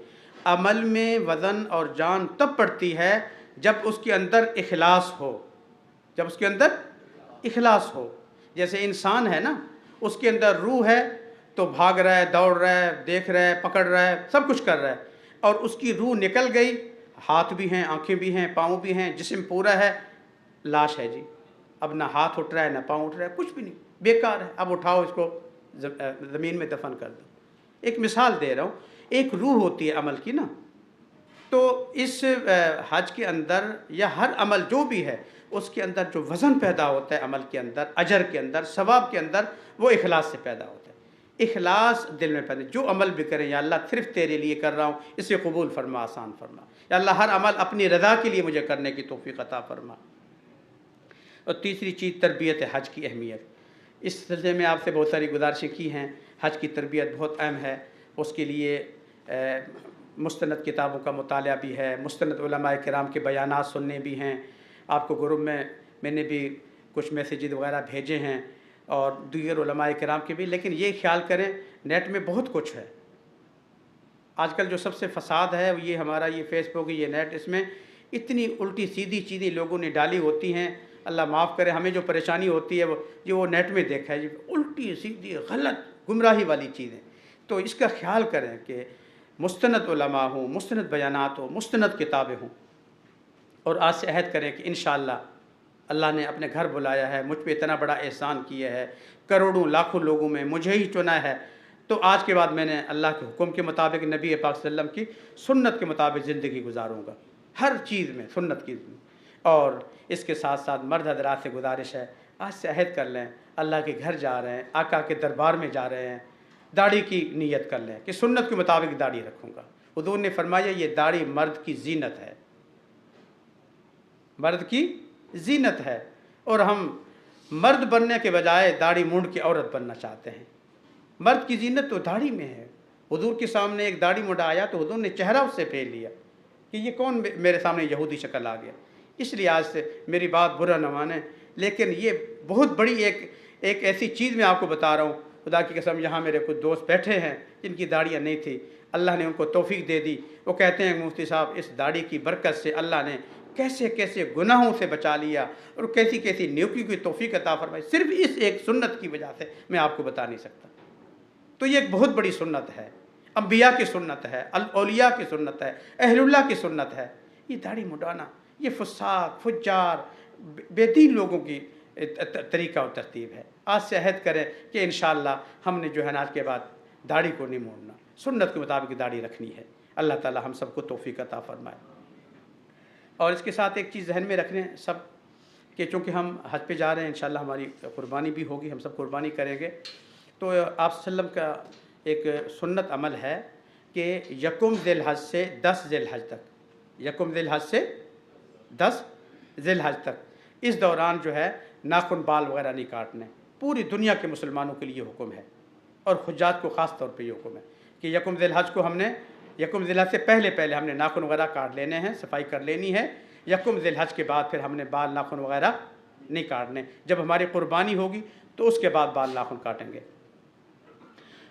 عمل میں وزن اور جان تب پڑتی ہے جب اس کے اندر اخلاص ہو، جب اس کے اندر اخلاص ہو۔ جیسے انسان ہے نا، اس کے اندر روح ہے تو بھاگ رہا ہے، دوڑ رہا ہے، دیکھ رہا ہے، پکڑ رہا ہے، سب کچھ کر رہا ہے، اور اس کی روح نکل گئی، ہاتھ بھی ہیں، آنکھیں بھی ہیں، پاؤں بھی ہیں، جسم پورا ہے، لاش ہے جی۔ اب نہ ہاتھ اٹھ رہا ہے، نہ پاؤں اٹھ رہا ہے، کچھ بھی نہیں، بیکار ہے۔ اب اٹھاؤ اس کو، زمین میں دفن کر دو۔ ایک مثال دے رہا ہوں، ایک روح ہوتی ہے عمل کی نا، تو اس حج کے اندر یا ہر عمل جو بھی ہے، اس کے اندر جو وزن پیدا ہوتا ہے عمل کے اندر، اجر کے اندر، ثواب کے اندر، وہ اخلاص سے پیدا ہوتا ہے۔ اخلاص دل میں پیدا، جو عمل بھی کریں، یا اللہ صرف تیرے لیے کر رہا ہوں، اسے قبول فرما، آسان فرما، یا اللہ ہر عمل اپنی رضا کے لیے مجھے کرنے کی توفیق عطا فرما۔ اور تیسری چیز تربیت حج کی اہمیت۔ اس سلسلے میں آپ سے بہت ساری گزارشیں کی ہیں، حج کی تربیت بہت اہم ہے، اس کے لیے مستند کتابوں کا مطالعہ بھی ہے، مستند علماء کرام کے بیانات سننے بھی ہیں۔ آپ کو گروپ میں نے بھی کچھ میسیجز وغیرہ بھیجے ہیں، اور دیگر علماء کرام کے بھی، لیکن یہ خیال کریں نیٹ میں بہت کچھ ہے۔ آج کل جو سب سے فساد ہے یہ ہمارا یہ فیس بک، یہ نیٹ، اس میں اتنی الٹی سیدھی چیزیں لوگوں نے ڈالی ہوتی ہیں، اللہ معاف کرے، ہمیں جو پریشانی ہوتی ہے وہ نیٹ میں دیکھا ہے، الٹی سیدھی غلط گمراہی والی چیزیں۔ تو اس کا خیال کریں کہ مستند علماء ہوں، مستند بیانات ہوں، مستند کتابیں ہوں، اور آج سے عہد کریں کہ انشاءاللہ اللہ نے اپنے گھر بلایا ہے، مجھ پہ اتنا بڑا احسان کیا ہے، کروڑوں لاکھوں لوگوں میں مجھے ہی چنا ہے، تو آج کے بعد میں نے اللہ کے حکم کے مطابق، نبی پاک صلی اللہ علیہ وسلم کی سنت کے مطابق زندگی گزاروں گا، ہر چیز میں سنت کی۔ اور اس کے ساتھ ساتھ مرد حضرات سے گزارش ہے، آج سے عہد کر لیں، اللہ کے گھر جا رہے ہیں، آقا کے دربار میں جا رہے ہیں، داڑھی کی نیت کر لیں کہ سنت کے مطابق داڑھی رکھوں گا۔ حضور نے فرمایا یہ داڑھی مرد کی زینت ہے، مرد کی زینت ہے، اور ہم مرد بننے کے بجائے داڑھی مونڈ کے عورت بننا چاہتے ہیں۔ مرد کی زینت تو داڑھی میں ہے۔ حضور کے سامنے ایک داڑھی مونڈا آیا تو حضور نے چہرہ اس سے پھیر لیا کہ یہ کون میرے سامنے یہودی شکل آ گیا۔ اس لیے آج سے میری بات برا نہ مانیں، لیکن یہ بہت بڑی ایک ایسی چیز میں آپ کو بتا رہا ہوں، خدا کی قسم یہاں میرے کچھ دوست بیٹھے ہیں جن کی داڑیاں نہیں تھی، اللہ نے ان کو توفیق دے دی، وہ کہتے ہیں مفتی صاحب اس داڑھی کی برکت سے اللہ نے کیسے کیسے گناہوں سے بچا لیا، اور کیسی کیسی نیکی کی توفیق عطا فرمائی، صرف اس ایک سنت کی وجہ سے میں آپ کو بتا نہیں سکتا۔ تو یہ ایک بہت بڑی سنت ہے، انبیاء کی سنت ہے، اولیاء کی سنت ہے، اہل اللہ کی سنت ہے۔ یہ داڑھی مڈانا یہ فساق، فجار، بے دین لوگوں کی طریقہ و ترتیب ہے۔ آج سے عہد کریں کہ انشاءاللہ ہم نے جو ہے آج کے بعد داڑھی کو نہیں موڑنا، سنت کے مطابق داڑھی رکھنی ہے۔ اللہ تعالی ہم سب کو توفیق عطا فرمائے۔ اور اس کے ساتھ ایک چیز ذہن میں رکھنے سب کہ چونکہ ہم حج پہ جا رہے ہیں، انشاءاللہ ہماری قربانی بھی ہوگی، ہم سب قربانی کریں گے، تو آپ صلی اللہ علیہ وسلم کا ایک سنت عمل ہے کہ یکم ذی الحج سے 10 ذی الحج تک، یکم ذی الحج سے 10 ذی الحج تک، اس دوران جو ہے ناخن بال وغیرہ نہیں کاٹنے۔ پوری دنیا کے مسلمانوں کے لیے حکم ہے، اور حجاج کو خاص طور پہ یہ حکم ہے کہ یکم ذی الحج کو ہم نے، یکم ذی الحج سے پہلے ہم نے ناخن وغیرہ کاٹ لینے ہیں، صفائی کر لینی ہے۔ یکم ذی الحج کے بعد پھر ہم نے بال ناخن وغیرہ نہیں کاٹنے، جب ہماری قربانی ہوگی تو اس کے بعد بال ناخن کاٹیں گے۔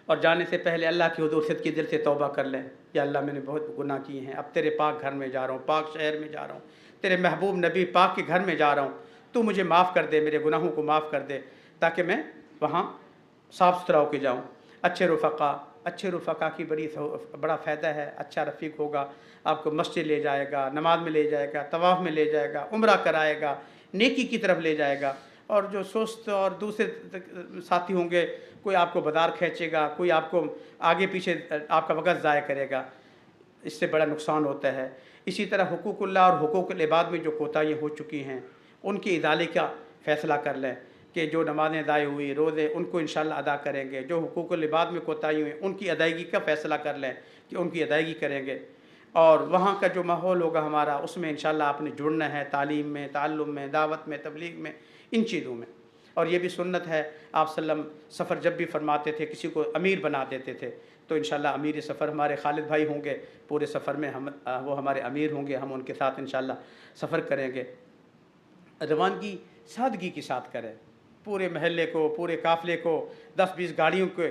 اور جانے سے پہلے اللہ کی حضور صدقے دل سے توبہ کر لیں، یا اللہ میں نے بہت گناہ کیے ہیں، اب تیرے پاک گھر میں جا رہا ہوں، پاک شہر میں جا رہا ہوں، تیرے محبوب نبی پاک کے گھر میں جا رہا ہوں، تو مجھے معاف کر دے، میرے گناہوں کو معاف کر دے، تاکہ میں وہاں صاف ستھرا ہو کے جاؤں۔ اچھے رفقا کی بڑا فائدہ ہے، اچھا رفیق ہوگا، آپ کو مسجد لے جائے گا، نماز میں لے جائے گا، طواف میں لے جائے گا، عمرہ کرائے گا، نیکی کی طرف لے جائے گا۔ اور جو سست اور دوسرے ساتھی ہوں گے، کوئی آپ کو بازار کھینچے گا، کوئی آپ کو آگے پیچھے آپ کا وقت ضائع کرے گا، اس سے بڑا نقصان ہوتا ہے۔ اسی طرح حقوق اللہ اور حقوق العباد میں جو کوتاہیاں ہو چکی ہیں ان کے ازالے کا فیصلہ کر لیں کہ جو نمازیں ضائع ہوئی، روزے، ان کو انشاءاللہ ادا کریں گے۔ جو حقوق العباد میں کوتاہی ہوئی ان کی ادائیگی کا فیصلہ کر لیں کہ ان کی ادائیگی کریں گے۔ اور وہاں کا جو ماحول ہوگا ہمارا، اس میں انشاءاللہ آپ نے جڑنا ہے، تعلیم میں، تعلم میں، دعوت میں، تبلیغ میں، ان چیزوں میں۔ اور یہ بھی سنت ہے، آپ صلی اللہ علیہ وسلم سفر جب بھی فرماتے تھے کسی کو امیر بنا دیتے تھے، تو انشاءاللہ امیر سفر ہمارے خالد بھائی ہوں گے، پورے سفر میں وہ ہمارے امیر ہوں گے، ہم ان کے ساتھ انشاءاللہ سفر کریں گے۔ روانگی سادگی کے ساتھ کریں، پورے محلے کو، پورے قافلے کو، 10-20 گاڑیوں کے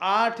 8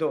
2।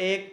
1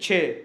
6।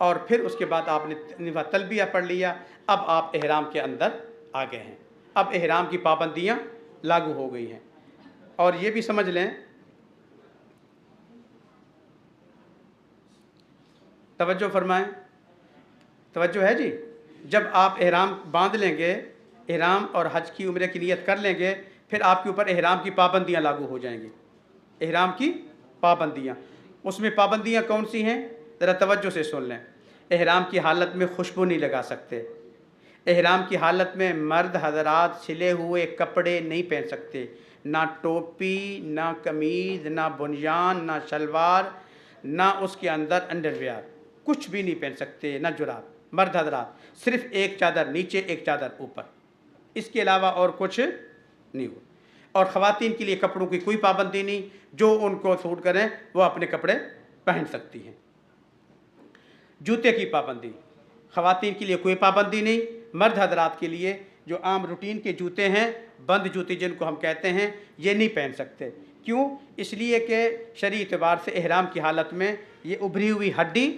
اور پھر اس کے بعد آپ نے تلبیہ پڑھ لیا، اب آپ احرام کے اندر آ گئے ہیں، اب احرام کی پابندیاں لاگو ہو گئی ہیں۔ اور یہ بھی سمجھ لیں، توجہ فرمائیں، توجہ ہے جی، جب آپ احرام باندھ لیں گے، احرام اور حج کی عمرے کی نیت کر لیں گے، پھر آپ کے اوپر احرام کی پابندیاں لاگو ہو جائیں گی۔ احرام کی پابندیاں، اس میں پابندیاں کون سی ہیں؟ ذرا توجہ سے سن لیں۔ احرام کی حالت میں خوشبو نہیں لگا سکتے، احرام کی حالت میں مرد حضرات سلے ہوئے کپڑے نہیں پہن سکتے، نہ ٹوپی، نہ قمیض، نہ بنیان، نہ شلوار، نہ اس کے اندر انڈر ویئر، کچھ بھی نہیں پہن سکتے، نہ جراب۔ مرد حضرات صرف ایک چادر نیچے، ایک چادر اوپر، اس کے علاوہ اور کچھ نہیں ہو۔ اور خواتین کے لیے کپڑوں کی کوئی پابندی نہیں، جو ان کو سوٹ کریں وہ اپنے کپڑے پہن سکتی ہیں۔ جوتے کی پابندی، خواتین کے لیے کوئی پابندی نہیں، مرد حضرات کے لیے جو عام روٹین کے جوتے ہیں، بند جوتے جن کو ہم کہتے ہیں، یہ نہیں پہن سکتے۔ کیوں؟ اس لیے کہ شرعی اعتبار سے احرام کی حالت میں یہ ابھری ہوئی ہڈی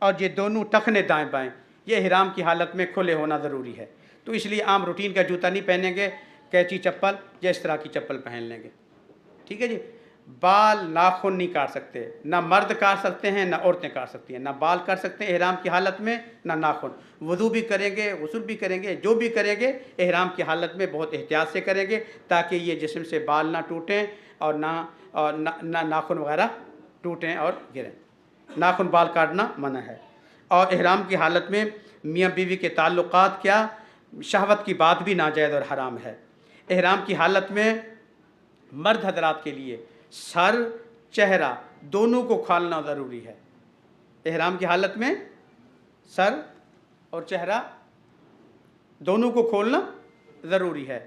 اور یہ دونوں ٹخنے دائیں بائیں، یہ احرام کی حالت میں کھلے ہونا ضروری ہے۔ تو اس لیے عام روٹین کا جوتا نہیں پہنیں گے، کینچی چپل یا اس طرح کی چپل پہن لیں گے، ٹھیک ہے جی۔ بال ناخن نہیں کاٹ سکتے، نہ مرد کاٹ سکتے ہیں نہ عورتیں کاٹ سکتی ہیں، نہ بال کاٹ سکتے ہیں احرام کی حالت میں، نہ ناخن۔ وضو بھی کریں گے، غسل بھی کریں گے، جو بھی کریں گے احرام کی حالت میں بہت احتیاط سے کریں گے، تاکہ یہ جسم سے بال نہ ٹوٹیں اور نہ ناخن وغیرہ ٹوٹیں اور گریں۔ ناخن بال کاٹنا منع ہے۔ اور احرام کی حالت میں میاں بیوی کے تعلقات، کیا شہوت کی بات بھی ناجائز اور حرام ہے۔ احرام کی حالت میں مرد حضرات کے لیے سر، چہرہ دونوں کو کھولنا ضروری ہے۔ احرام کی حالت میں سر اور چہرہ دونوں کو کھولنا ضروری ہے،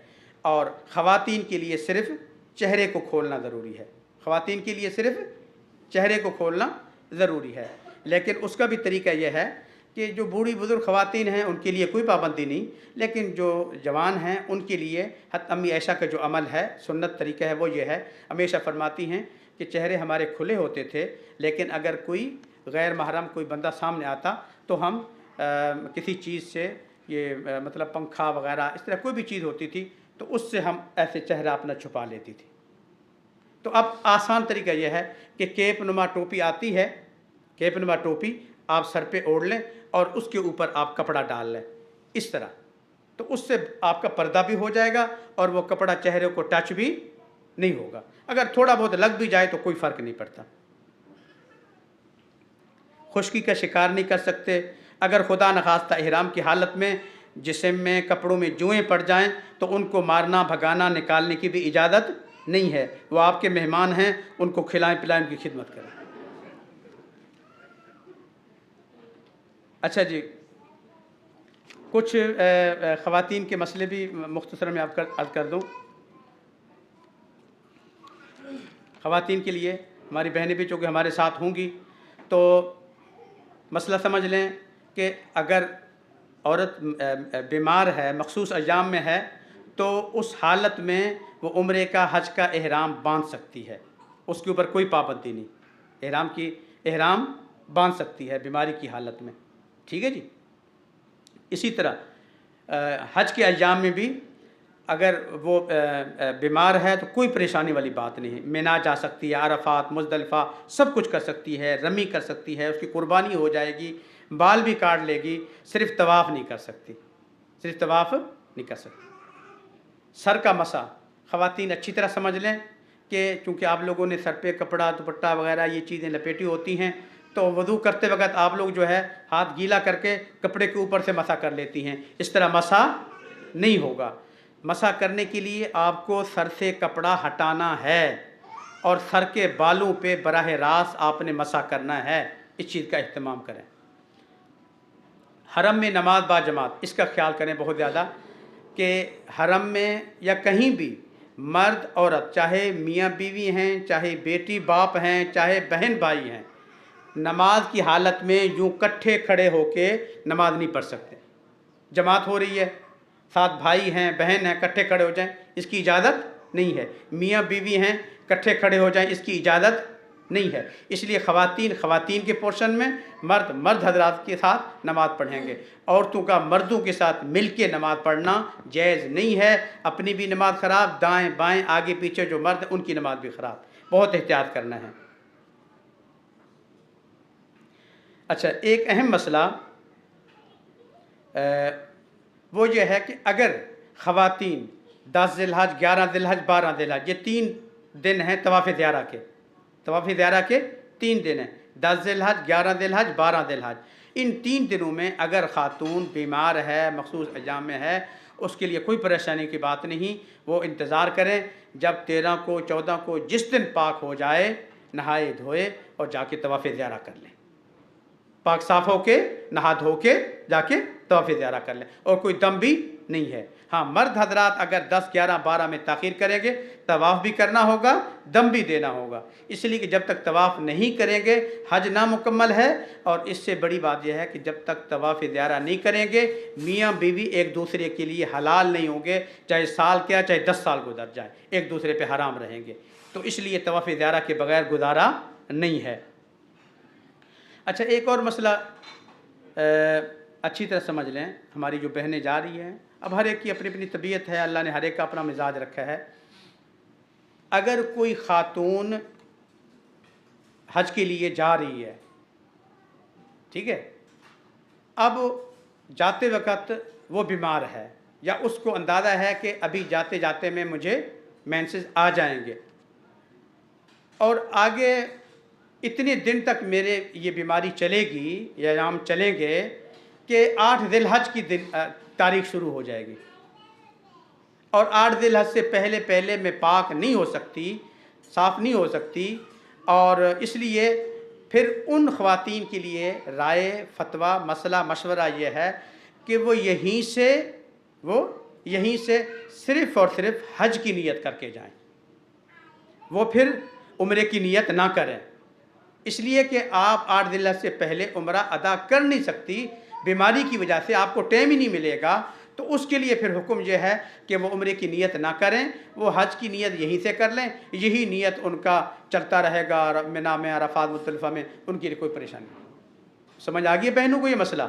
اور خواتین کے لیے صرف چہرے کو کھولنا ضروری ہے۔ خواتین کے لیے صرف چہرے کو کھولنا ضروری ہے، لیکن اس کا بھی طریقہ یہ ہے کہ جو بوڑھی بزرگ خواتین ہیں ان کے لیے کوئی پابندی نہیں، لیکن جو جوان ہیں ان کے لیے امی عائشہ کا جو عمل ہے، سنت طریقہ ہے، وہ یہ ہے، ہمیشہ فرماتی ہیں کہ چہرے ہمارے کھلے ہوتے تھے، لیکن اگر کوئی غیر محرم کوئی بندہ سامنے آتا تو ہم کسی چیز سے، یہ مطلب پنکھا وغیرہ اس طرح کوئی بھی چیز ہوتی تھی تو اس سے ہم ایسے چہرہ اپنا چھپا لیتی تھی۔ تو اب آسان طریقہ یہ ہے کہ کیپ نما ٹوپی آتی ہے، کیپ نما ٹوپی آپ سر پہ اوڑھ لیں اور اس کے اوپر آپ کپڑا ڈال لیں اس طرح، تو اس سے آپ کا پردہ بھی ہو جائے گا اور وہ کپڑا چہرے کو ٹچ بھی نہیں ہوگا۔ اگر تھوڑا بہت لگ بھی جائے تو کوئی فرق نہیں پڑتا۔ خشکی کا شکار نہیں کر سکتے۔ اگر خدا نخواستہ احرام کی حالت میں جسم میں کپڑوں میں جوئیں پڑ جائیں تو ان کو مارنا، بھگانا، نکالنے کی بھی اجازت نہیں ہے۔ وہ آپ کے مہمان ہیں، ان کو کھلائیں پلائیں، ان کی خدمت کریں۔ اچھا جی، کچھ خواتین کے مسئلے بھی مختصر میں آپ عرض کر دوں۔ خواتین کے لیے ہماری بہنیں بھی چونکہ ہمارے ساتھ ہوں گی تو مسئلہ سمجھ لیں کہ اگر عورت بیمار ہے، مخصوص ایام میں ہے، تو اس حالت میں وہ عمرے کا، حج کا احرام باندھ سکتی ہے، اس کے اوپر کوئی پابندی نہیں، احرام باندھ سکتی ہے بیماری کی حالت میں، ٹھیک ہے جی۔ اسی طرح حج کے ایام میں بھی اگر وہ بیمار ہے تو کوئی پریشانی والی بات نہیں ہے، مینا جا سکتی ہے، عرفات، مزدلفہ سب کچھ کر سکتی ہے، رمی کر سکتی ہے، اس کی قربانی ہو جائے گی، بال بھی کاٹ لے گی، صرف طواف نہیں کر سکتی، صرف طواف نہیں کر سکتی۔ سر کا مسح خواتین اچھی طرح سمجھ لیں کہ چونکہ آپ لوگوں نے سر پہ کپڑا، دوپٹہ وغیرہ یہ چیزیں لپیٹی ہوتی ہیں، تو وضو کرتے وقت آپ لوگ جو ہے ہاتھ گیلا کر کے کپڑے کے اوپر سے مسح کر لیتی ہیں، اس طرح مسح نہیں ہوگا۔ مسح کرنے کے لیے آپ کو سر سے کپڑا ہٹانا ہے اور سر کے بالوں پہ براہ راست آپ نے مسح کرنا ہے، اس چیز کا اہتمام کریں۔ حرم میں نماز با جماعت، اس کا خیال کریں بہت زیادہ کہ حرم میں یا کہیں بھی مرد عورت، چاہے میاں بیوی ہیں، چاہے بیٹی باپ ہیں، چاہے بہن بھائی ہیں، نماز کی حالت میں یوں کٹھے کھڑے ہو کے نماز نہیں پڑھ سکتے۔ جماعت ہو رہی ہے، ساتھ بھائی ہیں، بہن ہیں، کٹھے کھڑے ہو جائیں، اس کی اجازت نہیں ہے۔ میاں بیوی ہیں، کٹھے کھڑے ہو جائیں، اس کی اجازت نہیں ہے۔ اس لیے خواتین کے پورشن میں، مرد حضرات کے ساتھ نماز پڑھیں گے۔ عورتوں کا مردوں کے ساتھ مل کے نماز پڑھنا جائز نہیں ہے۔ اپنی بھی نماز خراب، دائیں بائیں آگے پیچھے جو مرد ان کی نماز بھی خراب، بہت احتیاط کرنا ہے۔ اچھا، ایک اہم مسئلہ وہ یہ ہے کہ اگر خواتین 10 ذی الحج، 11 ذی الحج، 12 ذی الحج، یہ 3 دن ہیں طواف زیارہ کے، 3 دن ہیں، 10 ذی الحج، 11 ذی الحج، 12 ذی الحج۔ ان 3 دنوں میں اگر خاتون بیمار ہے، مخصوص ایام میں ہے، اس کے لیے کوئی پریشانی کی بات نہیں، وہ انتظار کریں جب 13 کو 14 کو جس دن پاک ہو جائے، نہائے دھوئے اور جا کے طواف زیارہ کر لیں، پاک صاف ہو کے نہا دھو کے جا کے طواف زیارہ کر لیں، اور کوئی دم بھی نہیں ہے۔ ہاں، مرد حضرات اگر 10، 11، 12 میں تاخیر کریں گے، طواف بھی کرنا ہوگا، دم بھی دینا ہوگا، اس لیے کہ جب تک طواف نہیں کریں گے حج نامکمل ہے۔ اور اس سے بڑی بات یہ ہے کہ جب تک طواف زیارہ نہیں کریں گے، میاں بیوی ایک دوسرے کے لیے حلال نہیں ہوں گے، چاہے سال کیا چاہے 10 سال گزر جائے، ایک دوسرے پہ حرام رہیں گے۔ تو اس لیے طواف زیارہ کے بغیر گزارا نہیں ہے۔ اچھا، ایک اور مسئلہ اچھی طرح سمجھ لیں، ہماری جو بہنیں جا رہی ہیں، اب ہر ایک کی اپنی اپنی طبیعت ہے، اللہ نے ہر ایک کا اپنا مزاج رکھا ہے۔ اگر کوئی خاتون حج کے لیے جا رہی ہے، ٹھیک ہے، اب جاتے وقت وہ بیمار ہے، یا اس کو اندازہ ہے کہ ابھی جاتے جاتے میں مجھے مینسز آ جائیں گے، اور آگے اتنے دن تک میرے یہ بیماری چلے گی یا ایام چلیں گے کہ 8 ذی الحج کی تاریخ شروع ہو جائے گی، اور 8 ذی الحج سے پہلے میں پاک نہیں ہو سکتی، صاف نہیں ہو سکتی، اور اس لیے پھر ان خواتین کے لیے رائے، فتویٰ، مسئلہ، مشورہ یہ ہے کہ وہ یہیں سے صرف اور صرف حج کی نیت کر کے جائیں، وہ پھر عمرے کی نیت نہ کریں، اس لیے کہ آپ 8 ذی الحج سے پہلے عمرہ ادا کر نہیں سکتی، بیماری کی وجہ سے آپ کو ٹائم ہی نہیں ملے گا، تو اس کے لیے پھر حکم یہ ہے کہ وہ عمرے کی نیت نہ کریں، وہ حج کی نیت یہیں سے کر لیں، یہی نیت ان کا چلتا رہے گا منا میں، عرفات، مزدلفہ میں، ان کے لیے کوئی پریشانی نہیں۔ سمجھ آ گئی بہنوں کو یہ مسئلہ؟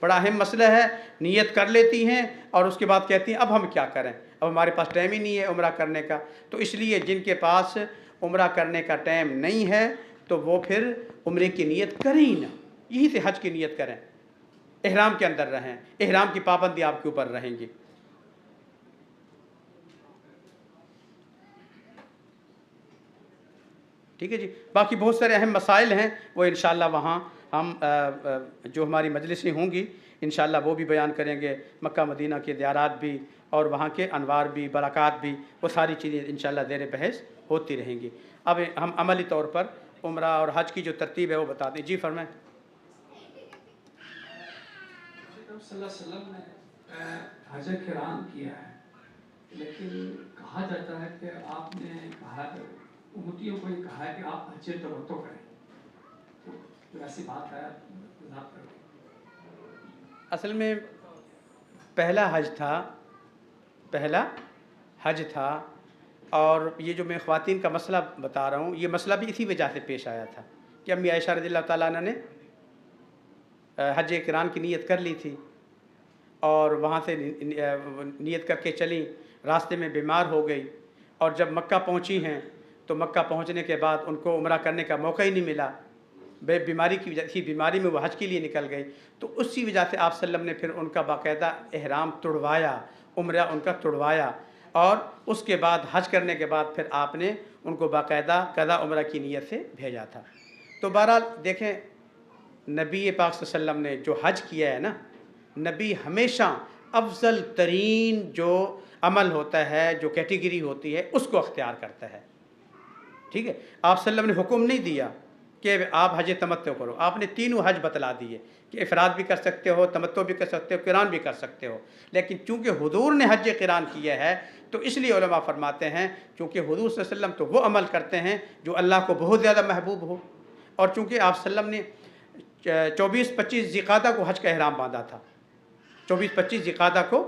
بڑا اہم مسئلہ ہے، نیت کر لیتی ہیں اور اس کے بعد کہتی ہیں اب ہم کیا کریں، اب ہمارے پاس ٹائم ہی نہیں ہے عمرہ کرنے کا۔ تو اس لیے جن کے پاس عمرہ کرنے کا ٹائم نہیں ہے تو وہ پھر عمرے کی نیت کریں ہی نہ، یہیں سے حج کی نیت کریں، احرام کے اندر رہیں، احرام کی پابندی آپ کے اوپر رہیں گی۔ ٹھیک ہے جی، باقی بہت سارے اہم مسائل ہیں، وہ انشاءاللہ وہاں ہم جو ہماری مجلسیں ہوں گی انشاءاللہ وہ بھی بیان کریں گے، مکہ مدینہ کے زیارات بھی اور وہاں کے انوار بھی، برکات بھی، وہ ساری چیزیں انشاءاللہ زیر بحث ہوتی رہیں گی۔ اب ہم عملی طور پر عمرہ اور حج کی جو ترتیب ہے وہ بتا دیں۔ جی فرمائیں۔ صلی اللہ علیہ وسلم نے حج قران کیا ہے، لیکن کہا جاتا ہے کہ آپ نے کہا کہ امتیوں کو یہ کہا ہے کہ آپ حج تمتع کریں، تو جو ایسی بات ہے وضاحت کریں۔ اصل میں پہلا حج تھا، اور یہ جو میں خواتین کا مسئلہ بتا رہا ہوں، یہ مسئلہ بھی اسی وجہ سے پیش آیا تھا کہ امی عائشہ رضی اللہ تعالیٰ عنہ نے حج قران کی نیت کر لی تھی، اور وہاں سے نیت کر کے چلیں، راستے میں بیمار ہو گئی، اور جب مکہ پہنچی ہیں تو مکہ پہنچنے کے بعد ان کو عمرہ کرنے کا موقع ہی نہیں ملا، بیماری کی وجہ سے، بیماری میں وہ حج کے لیے نکل گئی، تو اسی وجہ سے آپ صلی اللہ علیہ وسلم نے پھر ان کا باقاعدہ احرام توڑوایا، عمرہ ان کا توڑوایا، اور اس کے بعد حج کرنے کے بعد پھر آپ نے ان کو باقاعدہ قضا عمرہ کی نیت سے بھیجا تھا۔ تو بہرحال دیکھیں، نبی پاک صلی اللہ علیہ وسلم نے جو حج کیا ہے نا، نبی ہمیشہ افضل ترین جو عمل ہوتا ہے، جو کیٹیگری ہوتی ہے، اس کو اختیار کرتا ہے۔ ٹھیک ہے، آپ صلی اللہ علیہ وسلم نے حکم نہیں دیا کہ آپ حج تمتع کرو، آپ نے تینوں حج بتلا دیے کہ افراد بھی کر سکتے ہو، تمتع بھی کر سکتے ہو، قران بھی کر سکتے ہو، لیکن چونکہ حضور نے حج قران کیا ہے تو اس لیے علماء فرماتے ہیں چونکہ حضور صلی اللہ علیہ وسلم تو وہ عمل کرتے ہیں جو اللہ کو بہت زیادہ محبوب ہو، اور چونکہ آپ صلی اللہ علیہ وسلم نے 24-25 ذی القعدہ کو حج کا احرام باندھا تھا، 24-25 ذی القعدہ کو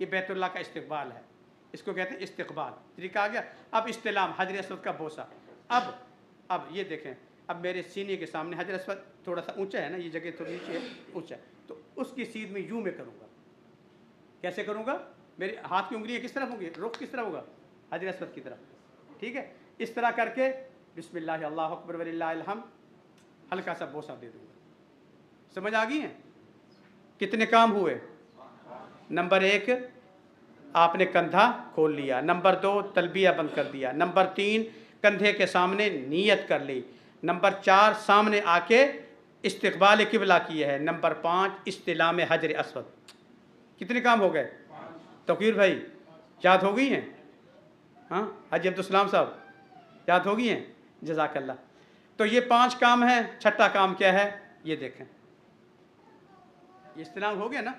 یہ بیت اللہ کا استقبال ہے، اس کو کہتے ہیں استقبال، طریقہ آ گیا۔ اب استلام، حجر اسود کا بوسہ۔ اب یہ دیکھیں، اب میرے سینے کے سامنے حجر اسود تھوڑا سا اونچا ہے نا، یہ جگہ تھوڑی نیچے ہے، اونچا ہے، تو اس کی سیدھ میں یوں میں کروں گا۔ کیسے کروں گا؟ میری ہاتھ کی انگلیاں کس طرف ہوں گی؟ رخ کس طرف ہوگا؟ حجر اسود کی طرف، ٹھیک ہے؟ اس طرح کر کے بسم اللہ اللہ اکبر وللہ الحمد ہلکا سا بوسہ دے دوں گا۔ سمجھ آ گئی ہیں؟ کتنے کام ہوئے؟ نمبر 1 آپ نے کندھا کھول لیا، نمبر 2 تلبیہ بند کر دیا، نمبر 3 کندھے کے سامنے نیت کر لی، نمبر 4 سامنے آ کے استقبال قبلہ کیا ہے، نمبر 5 استلام حجر اسود۔ کتنے کام ہو گئے؟ توقیر بھائی یاد ہو گئی ہیں؟ ہاں حاجی عبدالسلام صاحب یاد ہو گئی ہیں؟ جزاک اللہ۔ تو یہ 5 کام ہیں، چھٹا کام کیا ہے؟ یہ دیکھیں، یہ استلام ہو گیا نا۔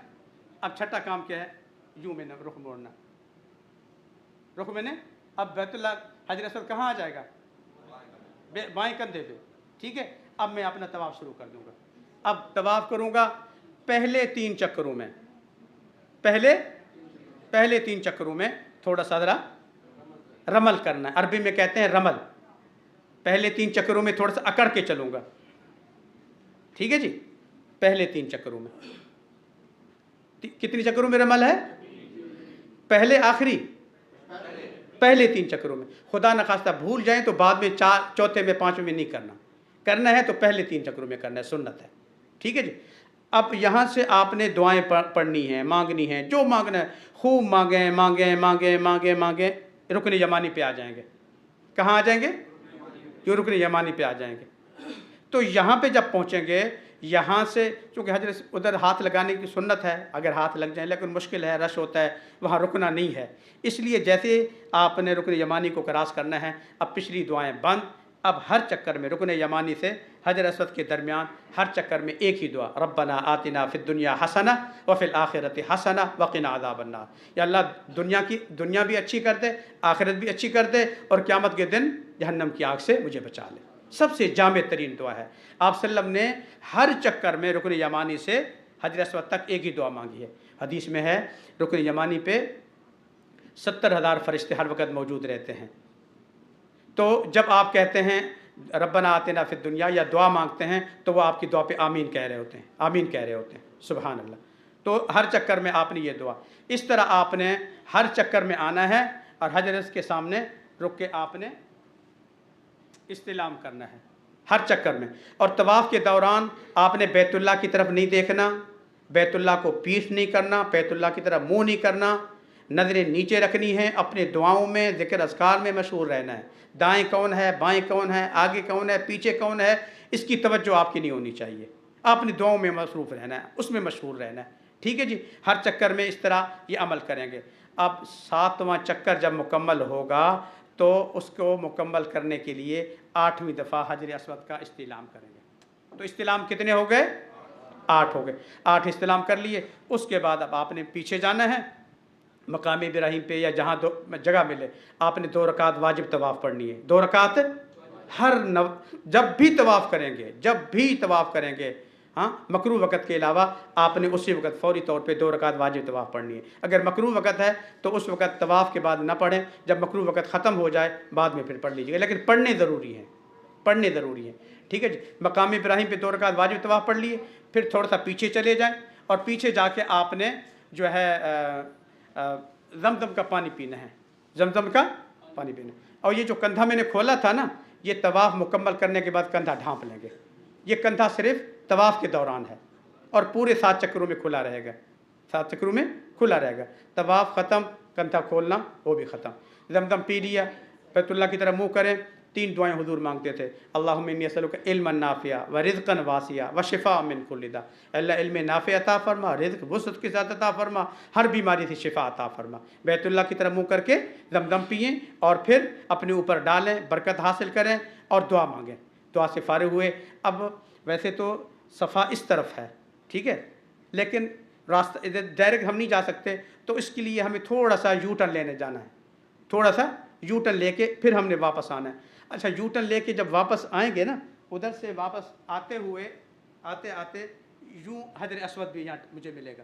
اب چھٹا کام کیا ہے؟ یوں میں نے رخ موڑنا، رخ میں نے اب بیت اللہ حجر اسود کہاں آ جائے گا؟ بائیں کندھے پہ، ٹھیک ہے؟ اب میں اپنا طواف شروع کر دوں گا۔ اب طواف کروں گا پہلے 3 چکروں میں، پہلے 3 چکروں میں تھوڑا سا ذرا رمل کرنا ہے، عربی میں کہتے ہیں رمل۔ پہلے 3 چکروں میں تھوڑا سا اکڑ کے چلوں گا، ٹھیک ہے جی؟ پہلے 3 چکروں میں کتنی چکروں میں رمل ہے؟ پہلے آخری پہلے 3 چکروں میں۔ خدا نخواستہ بھول جائیں تو بعد میں چوتھے میں 5ویں میں نہیں کرنا ہے تو پہلے 3 چکروں میں کرنا ہے، سنت ہے، ٹھیک ہے جی؟ اب یہاں سے آپ نے دعائیں پڑھنی ہیں، مانگنی ہیں، جو مانگنا ہے خوب مانگیں مانگیں مانگیں مانگیں مانگیں، رکن یمانی پہ آ جائیں گے۔ کہاں آ جائیں گے؟ کیوں رکن یمانی پہ آ جائیں گے۔ تو یہاں پہ جب پہنچیں گے، یہاں سے چونکہ حضرت ادھر ہاتھ لگانے کی سنت ہے، اگر ہاتھ لگ جائیں، لیکن مشکل ہے، رش ہوتا ہے، وہاں رکنا نہیں ہے، اس لیے جیسے آپ نے رکن یمانی کو کراس کرنا ہے، اب پچھلی دعائیں بند۔ اب ہر چکر میں رکن یمانی سے حجر اسود کے درمیان ہر چکر میں ایک ہی دعا، ربنا آتنا فی الدنیا حسنہ وفی الآخرۃ حسنہ وقنا عذاب النار۔ یا اللہ دنیا بھی اچھی کر دے، آخرت بھی اچھی کر دے، اور قیامت کے دن جہنم کی آگ سے مجھے بچا لے۔ سب سے جامع ترین دعا ہے۔ آپ صلی اللہ علیہ وسلم نے ہر چکر میں رکن یمانی سے حجر اسود تک ایک ہی دعا مانگی ہے۔ حدیث میں ہے رکن یمانی پہ 70,000 فرشتے ہر وقت موجود رہتے ہیں۔ تو جب آپ کہتے ہیں ربنا آتنا فی الدنیا یا دعا مانگتے ہیں تو وہ آپ کی دعا پہ آمین کہہ رہے ہوتے ہیں، آمین کہہ رہے ہوتے ہیں، سبحان اللہ۔ تو ہر چکر میں آپ نے یہ دعا، اس طرح آپ نے ہر چکر میں آنا ہے اور حجر اسود کے سامنے رک کے آپ نے استلام کرنا ہے ہر چکر میں۔ اور طواف کے دوران آپ نے بیت اللہ کی طرف نہیں دیکھنا، بیت اللہ کو پیٹھ نہیں کرنا، بیت اللہ کی طرف منہ نہیں کرنا، نظریں نیچے رکھنی ہیں، اپنے دعاؤں میں ذکر اذکار میں مشغول رہنا ہے۔ دائیں کون ہے، بائیں کون ہے، آگے کون ہے، پیچھے کون ہے، اس کی توجہ آپ کی نہیں ہونی چاہیے۔ اپنی دعاؤں میں مصروف رہنا ہے، اس میں مشغول رہنا ہے، ٹھیک ہے جی؟ ہر چکر میں اس طرح یہ عمل کریں گے۔ اب 7واں چکر جب مکمل ہوگا تو اس کو مکمل کرنے کے لیے 8ویں دفعہ حجر اسود کا استلام کریں گے۔ تو استلام کتنے ہو گئے؟ 8 ہو گئے۔ 8 استلام کر لیے، اس کے بعد اب آپ نے پیچھے جانا ہے مقام ابراہیم پہ یا جہاں جگہ ملے، آپ نے 2 رکعت واجب طواف پڑھنی ہے۔ 2 رکعت جب بھی طواف کریں گے ہاں، مکروہ وقت کے علاوہ آپ نے اسی وقت فوری طور پہ 2 رکعت واجب طواف پڑھنی ہے۔ اگر مکروہ وقت ہے تو اس وقت طواف کے بعد نہ پڑھیں، جب مکروہ وقت ختم ہو جائے بعد میں پھر پڑھ لیجیے گا، لیکن پڑھنے ضروری ہیں، ٹھیک ہے جی؟ مقام ابراہیم پہ 2 رکعت واجب طواف پڑھ لیے، پھر تھوڑا سا پیچھے چلے جائیں اور پیچھے جا کے آپ نے جو ہے زمزم کا پانی پینا ہے، زمزم کا پانی پینا ہے۔ اور یہ جو کندھا میں نے کھولا تھا نا، یہ طواف مکمل کرنے کے بعد کندھا ڈھانپ لیں گے۔ یہ کندھا صرف طواف کے دوران ہے اور پورے 7 چکروں میں کھلا رہے گا، 7 چکروں میں کھلا رہے گا۔ طواف ختم، کندھا کھولنا وہ بھی ختم۔ زمزم پی لیا، بیت اللہ کی طرف منہ کریں۔ 3 دعائیں حضور مانگتے تھے، اللہم انی اسألک علما نافعا ورزقا واسعا وشفاء من کل داء۔ اللہ علم نافع عطا فرما، رزق وسعت کے ساتھ عطا فرما، ہر بیماری سے شفا عطا فرما۔ بیت اللہ کی طرف منہ کر کے زمزم پئیں اور پھر اپنے اوپر ڈالیں، برکت حاصل کریں اور دعا مانگیں۔ دعا سے فارغ ہوئے، اب ویسے تو صفا اس طرف ہے، ٹھیک ہے، لیکن راستہ ڈائریکٹ ہم نہیں جا سکتے، تو اس کے لیے ہمیں تھوڑا سا یو ٹرن لینے جانا ہے، تھوڑا سا یو ٹرن لے کے پھر ہم نے واپس آنا ہے۔ اچھا، یو ٹرن لے کے جب واپس آئیں گے نا، ادھر سے واپس آتے ہوئے آتے یوں حجر اسود بھی یہاں مجھے ملے گا،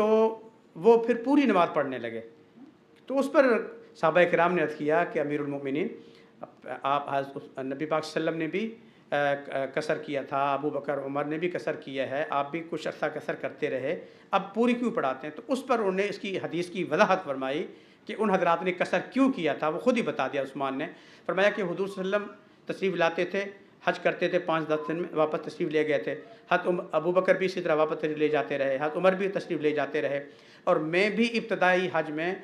تو وہ پھر پوری نماز پڑھنے لگے. تو اس پر صحابہ کرام نے عرض کیا کہ امیر المؤمنین آپ نبی پاک صلی اللہ علیہ وسلم نے بھی قصر کیا تھا, ابو بکر عمر نے بھی قصر کیا ہے, آپ بھی کچھ عرصہ قصر کرتے رہے, اب پوری کیوں پڑھاتے ہیں؟ تو اس پر انہوں نے اس کی حدیث کی وضاحت فرمائی کہ ان حضرات نے قصر کیوں کیا تھا, وہ خود ہی بتا دیا. عثمان نے فرمایا کہ حضور صلی اللہ علیہ وسلم تشریف لاتے تھے, حج کرتے تھے, 5-10 دن میں واپس تشریف لے گئے تھے. حضرت ابو بکر بھی اسی طرح واپس تشریف لے جاتے رہے, حضرت عمر بھی تشریف لے جاتے رہے, اور میں بھی ابتدائی حج میں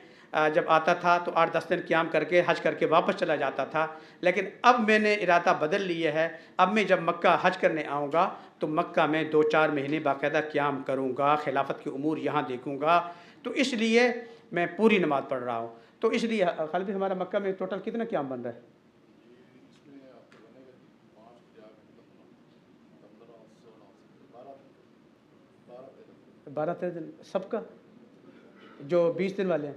جب آتا تھا تو 8-10 دن قیام کر کے حج کر کے واپس چلا جاتا تھا. لیکن اب میں نے ارادہ بدل لیا ہے, اب میں جب مکہ حج کرنے آؤں گا تو مکہ میں 2-4 مہینے باقاعدہ قیام کروں گا, خلافت کے امور یہاں دیکھوں گا, تو اس لیے میں پوری نماز پڑھ رہا ہوں. تو اس لیے خالد ہمارا مکہ میں ٹوٹل کتنا قیام بن رہا ہے؟ 12-13 دن سب کا, جو 20 دن والے ہیں.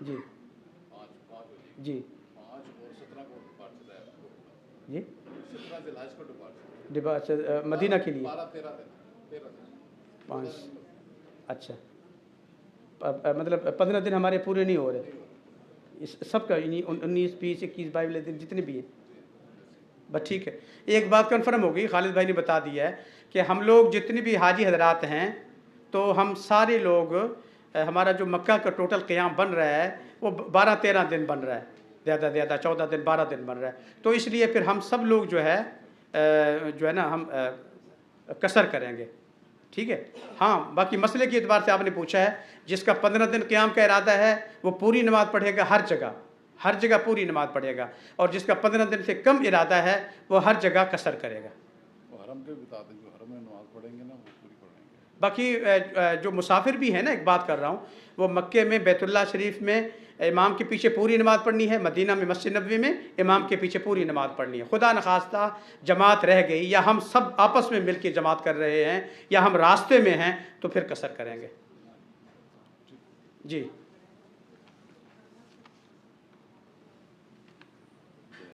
جی جی جی مدینہ کے لیے 5, اچھا, مطلب 15 دن ہمارے پورے نہیں ہو رہے اس سب کا, 19, 20, 21, 22 دن جتنے بھی ہیں. بس ٹھیک ہے, ایک بات کنفرم ہو گئی, خالد بھائی نے بتا دیا ہے کہ ہم لوگ جتنے بھی حاجی حضرات ہیں تو ہم سارے لوگ, ہمارا جو مکہ کا ٹوٹل قیام بن رہا ہے وہ 12-13 دن بن رہا ہے, زیادہ 14 دن 12 دن بن رہا ہے. تو اس لیے پھر ہم سب لوگ جو ہے نا ہم قصر کریں گے. ٹھیک ہے. ہاں باقی مسئلے کے اعتبار سے آپ نے پوچھا ہے, جس کا 15 دن قیام کا ارادہ ہے وہ پوری نماز پڑھے گا, ہر جگہ پوری نماز پڑھے گا, اور جس کا 15 دن سے کم ارادہ ہے وہ ہر جگہ قصر کرے گا. حرم کے بتا دیں, جو حرم میں نماز پڑھیں گے نا وہ پوری پڑھیں گے. باقی جو مسافر بھی ہیں نا, ایک بات کر رہا ہوں, وہ مکے میں بیت اللہ شریف میں امام کے پیچھے پوری نماز پڑھنی ہے, مدینہ میں مسجد نبوی میں امام کے پیچھے پوری نماز پڑھنی ہے. خدا نخواستہ جماعت رہ گئی, یا ہم سب آپس میں مل کے جماعت کر رہے ہیں, یا ہم راستے میں ہیں, تو پھر قصر کریں گے. جی